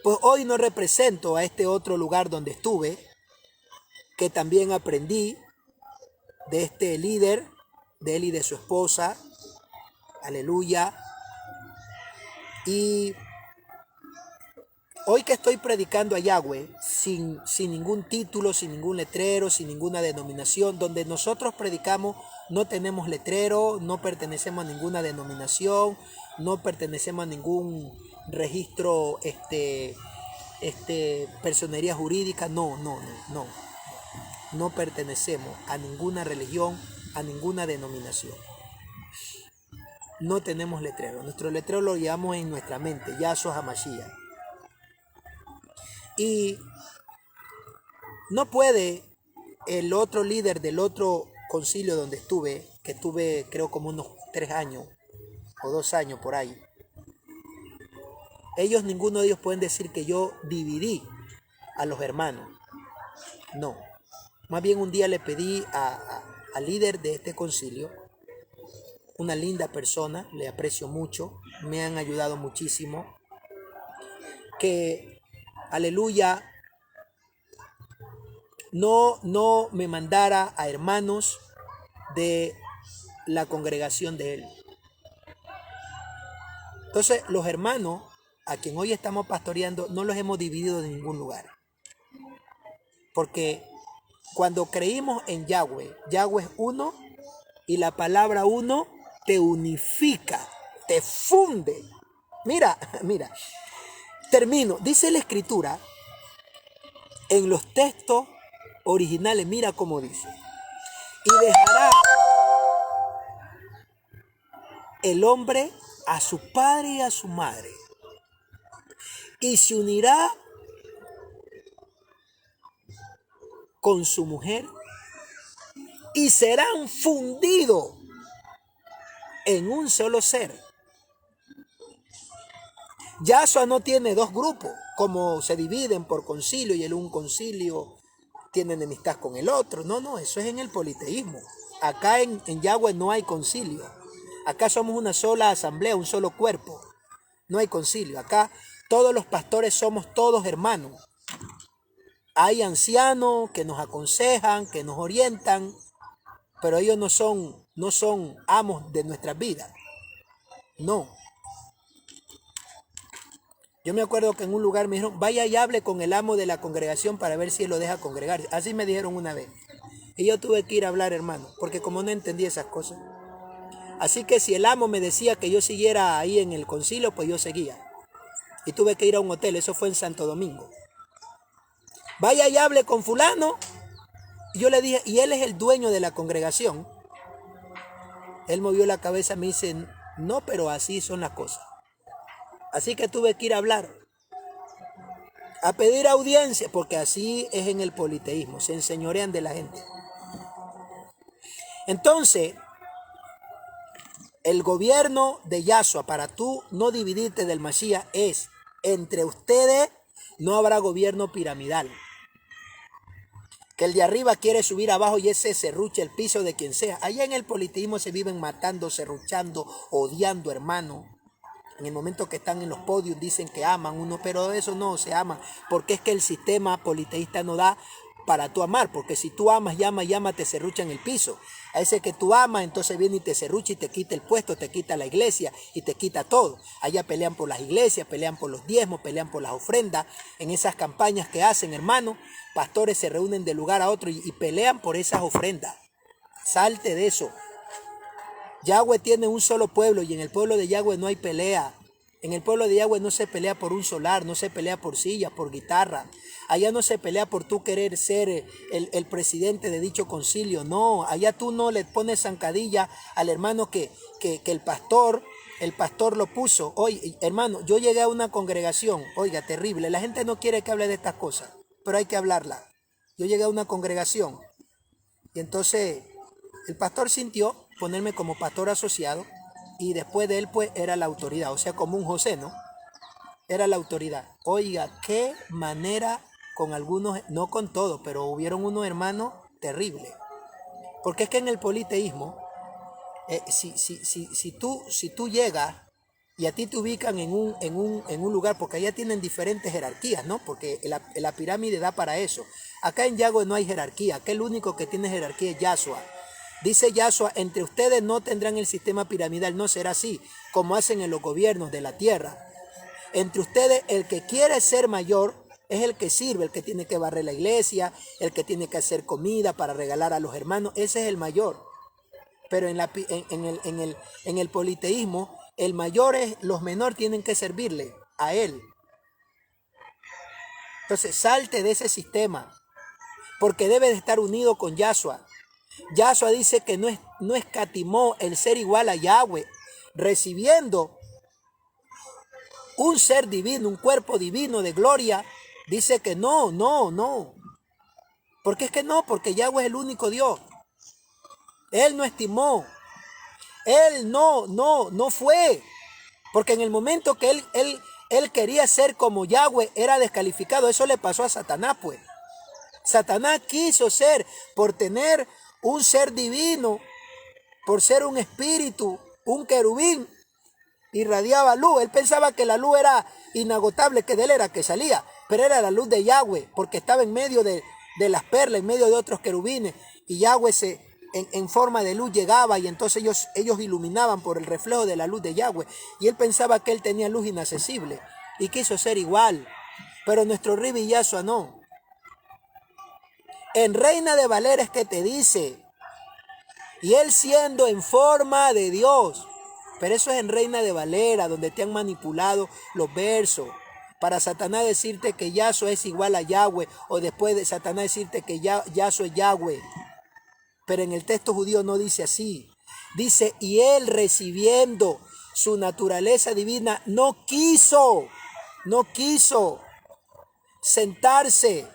pues hoy no represento a este otro lugar donde estuve, que también aprendí de este líder, de él y de su esposa, aleluya. Y hoy que estoy predicando a Yahweh, sin ningún título, sin ningún letrero, sin ninguna denominación, donde nosotros predicamos no tenemos letrero, no pertenecemos a ninguna denominación, no pertenecemos a ningún registro, personería jurídica, no pertenecemos a ninguna religión, a ninguna denominación. No tenemos letrero, nuestro letrero lo llevamos en nuestra mente, Yahshua HaMashiach. Y no puede el otro líder del otro concilio donde estuve, que estuve creo como unos 3 años o 2 años por ahí, ninguno de ellos pueden decir que yo dividí a los hermanos. No, más bien un día le pedí al líder de este concilio, una linda persona, le aprecio mucho, me han ayudado muchísimo, que, aleluya, no me mandara a hermanos de la congregación de él. Entonces, los hermanos a quien hoy estamos pastoreando no los hemos dividido de ningún lugar. Porque cuando creímos en Yahweh, Yahweh es uno y la palabra uno te unifica, te funde. Mira, termino. Dice la Escritura en los textos originales, mira cómo dice: y dejará el hombre a su padre y a su madre, y se unirá con su mujer, y serán fundidos en un solo ser. Yahshua no tiene dos grupos, como se dividen por concilio y el un concilio tiene enemistad con el otro. No, eso es en el politeísmo. Acá en Yahweh no hay concilio. Acá somos una sola asamblea, un solo cuerpo. No hay concilio. Acá todos los pastores somos todos hermanos. Hay ancianos que nos aconsejan, que nos orientan, pero ellos no son amos de nuestras vidas. No. Yo me acuerdo que en un lugar me dijeron, vaya y hable con el amo de la congregación para ver si él lo deja congregar. Así me dijeron una vez. Y yo tuve que ir a hablar, hermano, porque como no entendí esas cosas. Así que si el amo me decía que yo siguiera ahí en el concilio, pues yo seguía. Y tuve que ir a un hotel, eso fue en Santo Domingo. Vaya y hable con fulano. Y yo le dije, y él es el dueño de la congregación. Él movió la cabeza, me dice, no, pero así son las cosas. Así que tuve que ir a hablar, a pedir audiencia, porque así es en el politeísmo, se enseñorean de la gente. Entonces, el gobierno de Yahshua, para tú no dividirte del Mashiach, es, entre ustedes no habrá gobierno piramidal. Que el de arriba quiere subir abajo y ese serruche el piso de quien sea. Allá en el politeísmo se viven matando, serruchando, odiando, hermano. En el momento que están en los podios dicen que aman uno, pero eso no se ama, porque es que el sistema politeísta no da para tú amar, porque si tú amas, llama, te serrucha en el piso. A ese que tú amas, entonces viene y te serrucha y te quita el puesto, te quita la iglesia y te quita todo. Allá pelean por las iglesias, pelean por los diezmos, pelean por las ofrendas. En esas campañas que hacen, hermano, pastores se reúnen de lugar a otro y pelean por esas ofrendas. Salte de eso. Yahweh tiene un solo pueblo y en el pueblo de Yahweh no hay pelea. En el pueblo de Yahweh no se pelea por un solar, no se pelea por sillas, por guitarra. Allá no se pelea por tú querer ser el presidente de dicho concilio. No, allá tú no le pones zancadilla al hermano que el pastor lo puso. Oye, hermano, yo llegué a una congregación, oiga, terrible. La gente no quiere que hable de estas cosas, pero hay que hablarla. Yo llegué a una congregación y entonces el pastor sintió ponerme como pastor asociado y después de él pues era la autoridad, o sea, como un José, ¿no? Era la autoridad. Oiga, qué manera con algunos, no con todos, pero hubieron unos hermanos terribles. Porque es que en el politeísmo, si tú llegas y a ti te ubican en un lugar, porque allá tienen diferentes jerarquías, ¿no? Porque la pirámide da para eso. Acá en Yahweh no hay jerarquía, acá el único que tiene jerarquía es Yahshua. Dice Yahshua, entre ustedes no tendrán el sistema piramidal, no será así, como hacen en los gobiernos de la tierra. Entre ustedes, el que quiere ser mayor es el que sirve, el que tiene que barrer la iglesia, el que tiene que hacer comida para regalar a los hermanos, ese es el mayor. Pero en el politeísmo, el mayor es, los menores tienen que servirle a él. Entonces, salte de ese sistema, porque debe de estar unido con Yahshua. Yahshua dice que no escatimó el ser igual a Yahweh, recibiendo un ser divino, un cuerpo divino de gloria. Dice que no. ¿Por qué es que no? Porque Yahweh es el único Dios. Él no estimó. Él no fue. Porque en el momento que él quería ser como Yahweh, era descalificado. Eso le pasó a Satanás, pues. Satanás quiso ser, por tener un ser divino, por ser un espíritu, un querubín, irradiaba luz. Él pensaba que la luz era inagotable, que de él era que salía, pero era la luz de Yahweh, porque estaba en medio de las perlas, en medio de otros querubines, y Yahweh en forma de luz llegaba, y entonces ellos iluminaban por el reflejo de la luz de Yahweh, y él pensaba que él tenía luz inaccesible, y quiso ser igual, pero nuestro Ribi Yahshua no. En Reina de Valera es que te dice, y él siendo en forma de Dios, pero eso es en Reina de Valera, donde te han manipulado los versos, para Satanás decirte que Yahshua es igual a Yahweh, o después de Satanás decirte que Yahshua es Yahweh. Pero en el texto judío no dice así. Dice, y él recibiendo su naturaleza divina, no quiso sentarse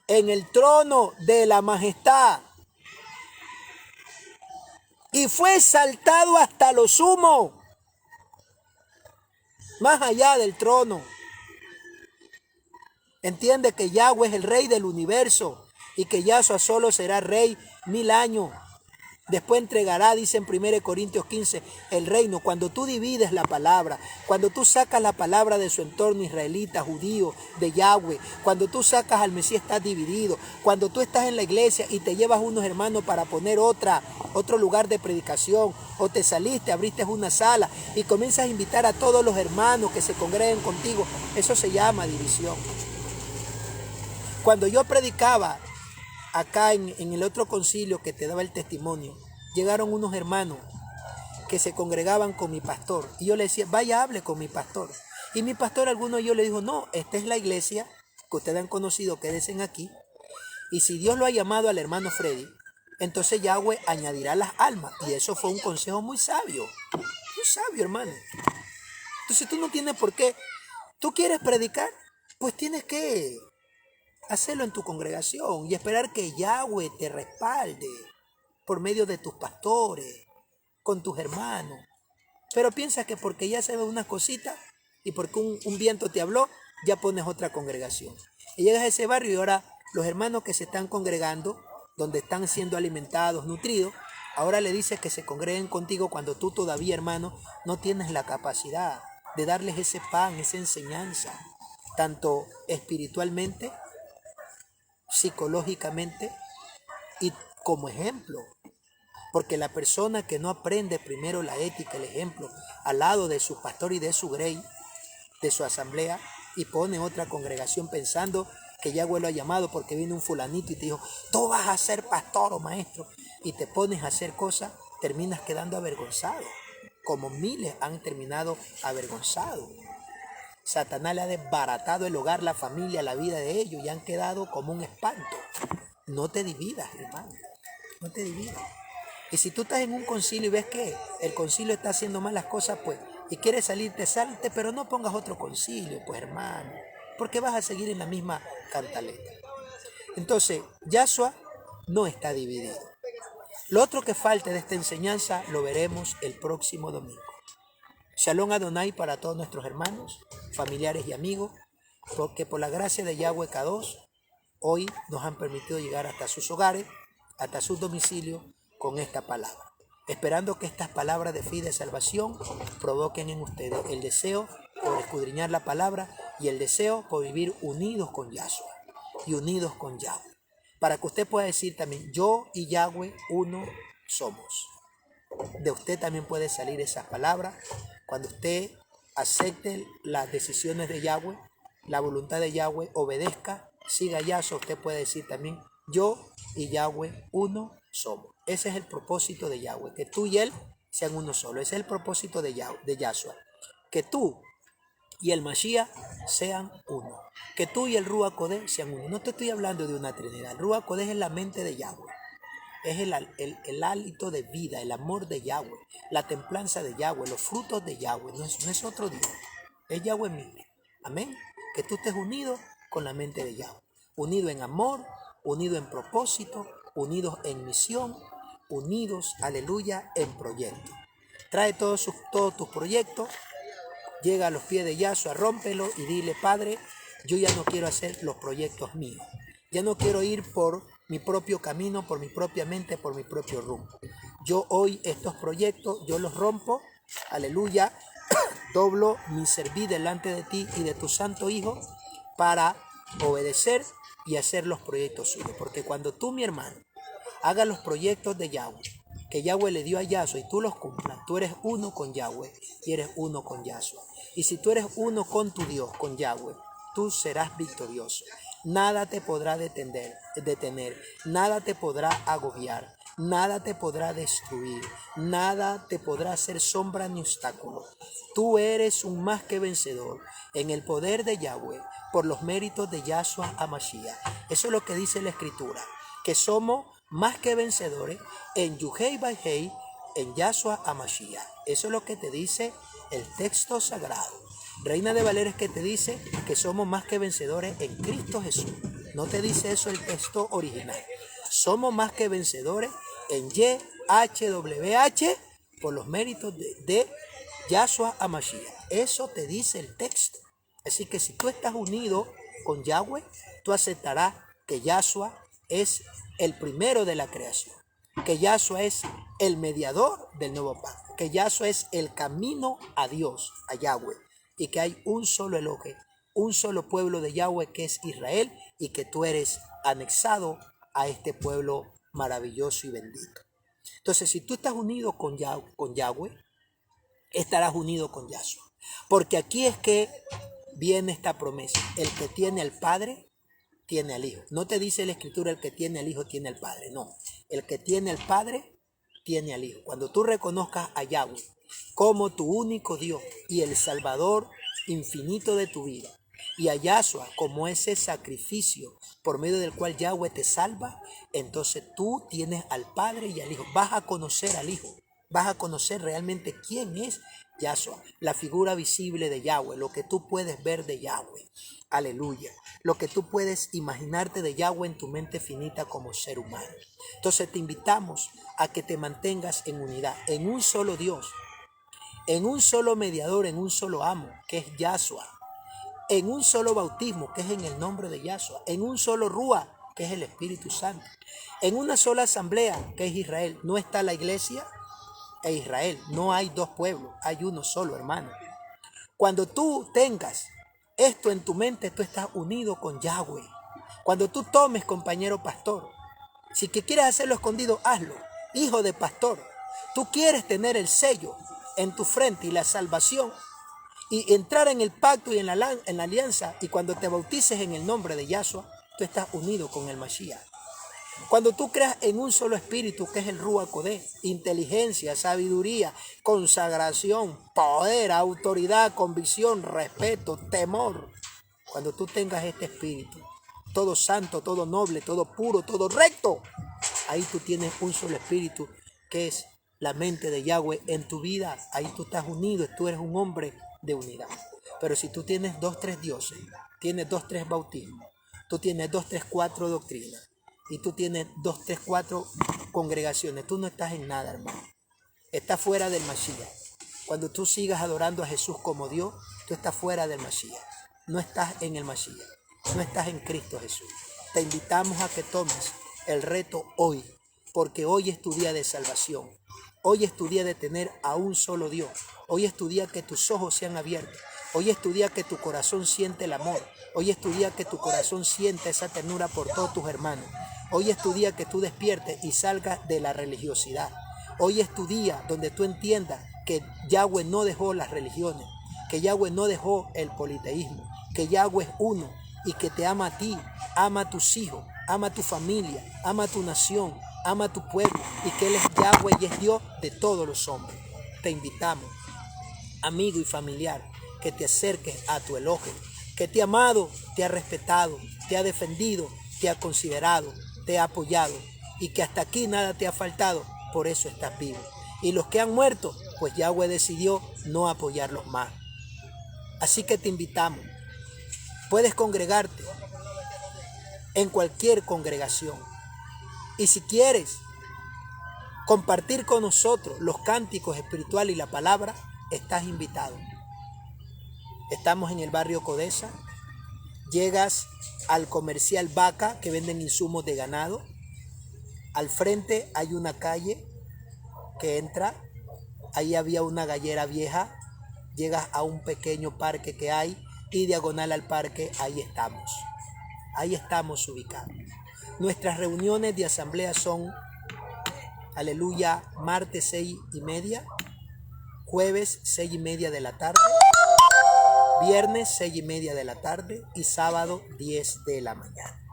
en el trono de la majestad, y fue exaltado hasta lo sumo, más allá del trono. Entiende que Yahweh es el rey del universo y que Yahshua solo será rey 1000 años. Después entregará, dice en 1 Corintios 15, el reino. Cuando tú divides la palabra, cuando tú sacas la palabra de su entorno israelita, judío, de Yahweh, cuando tú sacas al Mesías, estás dividido. Cuando tú estás en la iglesia y te llevas unos hermanos para poner otro lugar de predicación, o te saliste, abriste una sala y comienzas a invitar a todos los hermanos que se congreguen contigo, eso se llama división. Cuando yo predicaba acá en el otro concilio que te daba el testimonio, llegaron unos hermanos que se congregaban con mi pastor. Y yo le decía, vaya, hable con mi pastor. Y mi pastor, alguno de ellos le dijo, no, esta es la iglesia que ustedes han conocido, quédense aquí. Y si Dios lo ha llamado al hermano Freddy, entonces Yahweh añadirá las almas. Y eso fue un consejo muy sabio. Muy sabio, hermano. Entonces tú no tienes por qué. ¿Tú quieres predicar? Pues tienes que hacerlo en tu congregación y esperar que Yahweh te respalde por medio de tus pastores, con tus hermanos. Pero piensa que porque ya sabes una cosita y porque un viento te habló, ya pones otra congregación. Y llegas a ese barrio y ahora los hermanos que se están congregando, donde están siendo alimentados, nutridos, ahora le dices que se congreguen contigo cuando tú todavía, hermano, no tienes la capacidad de darles ese pan, esa enseñanza, tanto espiritualmente, psicológicamente y como ejemplo. Porque la persona que no aprende primero la ética, el ejemplo, al lado de su pastor y de su grey, de su asamblea, y pone otra congregación pensando que Yahweh lo ha llamado porque viene un fulanito y te dijo, tú vas a ser pastor o maestro, y te pones a hacer cosas, terminas quedando avergonzado, como miles han terminado avergonzados. Satanás le ha desbaratado el hogar, la familia, la vida de ellos y han quedado como un espanto. No te dividas, hermano, no te dividas. Y si tú estás en un concilio y ves que el concilio está haciendo malas cosas, pues, y quieres salirte, salte, pero no pongas otro concilio, pues, hermano, porque vas a seguir en la misma cantaleta. Entonces, Yahshua no está dividido. Lo otro que falte de esta enseñanza lo veremos el próximo domingo. Shalom Adonai para todos nuestros hermanos, familiares y amigos, porque por la gracia de Yahweh Kadosh, hoy nos han permitido llegar hasta sus hogares, hasta sus domicilios, con esta palabra. Esperando que estas palabras de fe y de salvación provoquen en ustedes el deseo por escudriñar la palabra y el deseo por vivir unidos con Yahshua y unidos con Yahweh. Para que usted pueda decir también, yo y Yahweh uno somos. De usted también puede salir esas palabras cuando usted acepte las decisiones de Yahweh, la voluntad de Yahweh, obedezca, siga a Yahshua. Usted puede decir también, yo y Yahweh uno somos. Ese es el propósito de Yahweh, que tú y él sean uno solo. Ese es el propósito de Yahshua, que tú y el Mashiach sean uno, que tú y el Ruach Kodesh sean uno. No te estoy hablando de una trinidad. El Ruach Kodesh es la mente de Yahweh. Es el hálito de vida, el amor de Yahweh, la templanza de Yahweh, los frutos de Yahweh. No es otro Dios, es Yahweh mismo. Amén. Que tú estés unido con la mente de Yahweh. Unido en amor, unido en propósito, unidos en misión, unidos, aleluya, en proyecto. Trae todos tus proyectos, llega a los pies de Yahshua, rómpelo y dile, Padre, yo ya no quiero hacer los proyectos míos. Ya no quiero ir por mi propio camino, por mi propia mente, por mi propio rumbo. Yo hoy estos proyectos, yo los rompo, aleluya, doblo mi servir delante de ti y de tu santo Hijo para obedecer y hacer los proyectos suyos. Porque cuando tú, mi hermano, hagas los proyectos de Yahweh, que Yahweh le dio a Yahshua y tú los cumplas, tú eres uno con Yahweh y eres uno con Yahshua. Y si tú eres uno con tu Dios, con Yahweh, tú serás victorioso. Nada te podrá detener, nada te podrá agobiar, nada te podrá destruir, nada te podrá hacer sombra ni obstáculo. Tú eres un más que vencedor en el poder de Yahweh por los méritos de Yahshua HaMashiach. Eso es lo que dice la Escritura, que somos más que vencedores en Yuhei Baihei, en Yahshua HaMashiach. Eso es lo que te dice el texto sagrado. Reina de Valera es que te dice que somos más que vencedores en Cristo Jesús. No te dice eso el texto original. Somos más que vencedores en YHWH por los méritos de Yahshua HaMashiach. Eso te dice el texto. Así que si tú estás unido con Yahweh, tú aceptarás que Yahshua es el primero de la creación. que Yahshua es el mediador del nuevo pacto, que Yahshua es el camino a Dios, a Yahweh, y que hay un solo Elohe, un solo pueblo de Yahweh que es Israel, y que tú eres anexado a este pueblo maravilloso y bendito. Entonces, si tú estás unido con Yahweh, estarás unido con Yahshua. Porque aquí es que viene esta promesa. El que tiene al Padre, tiene al Hijo. No te dice la Escritura el que tiene al Hijo, tiene al Padre. No, el que tiene al Padre, tiene al Hijo. Cuando tú reconozcas a Yahweh como tu único Dios y el Salvador infinito de tu vida, y a Yahshua como ese sacrificio por medio del cual Yahweh te salva, entonces tú tienes al Padre y al Hijo. Vas a conocer al Hijo. Vas a conocer realmente quién es Yahshua, la figura visible de Yahweh, lo que tú puedes ver de Yahweh. Aleluya. Lo que tú puedes imaginarte de Yahweh en tu mente finita como ser humano. Entonces te invitamos a que te mantengas en unidad, en un solo Dios, en un solo mediador, en un solo amo, que es Yahshua, en un solo bautismo, que es en el nombre de Yahshua, en un solo Rúa, que es el Espíritu Santo, en una sola asamblea, que es Israel. No está la iglesia e Israel, no hay dos pueblos, hay uno solo, hermano. Cuando tú tengas esto en tu mente, tú estás unido con Yahweh. Cuando tú tomes, compañero pastor, si que quieres hacerlo escondido, hazlo, hijo de pastor. Tú quieres tener el sello en tu frente y la salvación y entrar en el pacto y en la alianza, y cuando te bautices en el nombre de Yahshua, tú estás unido con el Mashiach. Cuando tú creas en un solo espíritu, que es el Ruach Kodeh, inteligencia, sabiduría, consagración, poder, autoridad, convicción, respeto, temor. Cuando tú tengas este espíritu, todo santo, todo noble, todo puro, todo recto, ahí tú tienes un solo espíritu, que es la mente de Yahweh en tu vida. Ahí tú estás unido, tú eres un hombre de unidad. Pero si tú tienes 2, 3 dioses, tienes 2, 3 bautismos, tú tienes 2, 3, 4 doctrinas, y tú tienes 2, 3, 4 congregaciones, tú no estás en nada, hermano. Estás fuera del Mashiach. Cuando tú sigas adorando a Jesús como Dios, tú estás fuera del Mashiach. No estás en el Mashiach. No estás en Cristo Jesús. Te invitamos a que tomes el reto hoy, porque hoy es tu día de salvación. Hoy es tu día de tener a un solo Dios. Hoy es tu día que tus ojos sean abiertos. Hoy es tu día que tu corazón siente el amor. Hoy es tu día que tu corazón siente esa ternura por todos tus hermanos. Hoy es tu día que tú despiertes y salgas de la religiosidad. Hoy es tu día donde tú entiendas que Yahweh no dejó las religiones, que Yahweh no dejó el politeísmo, que Yahweh es uno y que te ama a ti, ama a tus hijos, ama a tu familia, ama a tu nación, ama a tu pueblo, y que Él es Yahweh y es Dios de todos los hombres. Te invitamos, amigo y familiar, que te acerques a tu Elohe, que te ha amado, te ha respetado, te ha defendido, te ha considerado, te ha apoyado, y que hasta aquí nada te ha faltado, por eso estás vivo. Y los que han muerto, pues Yahweh decidió no apoyarlos más. Así que te invitamos, puedes congregarte en cualquier congregación, y si quieres compartir con nosotros los cánticos espirituales y la palabra, estás invitado. Estamos en el barrio Codesa. Llegas al comercial Vaca, que venden insumos de ganado. Al frente hay una calle que entra. Ahí había una gallera vieja. Llegas a un pequeño parque que hay, y diagonal al parque, ahí estamos. Ahí estamos ubicados. Nuestras reuniones de asamblea son, aleluya, martes 6:30, jueves 6:30 de la tarde, viernes 6:30 de la tarde y sábado 10 de la mañana.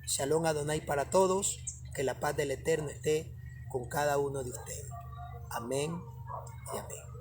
Shalom Adonai para todos, que la paz del Eterno esté con cada uno de ustedes. Amén y amén.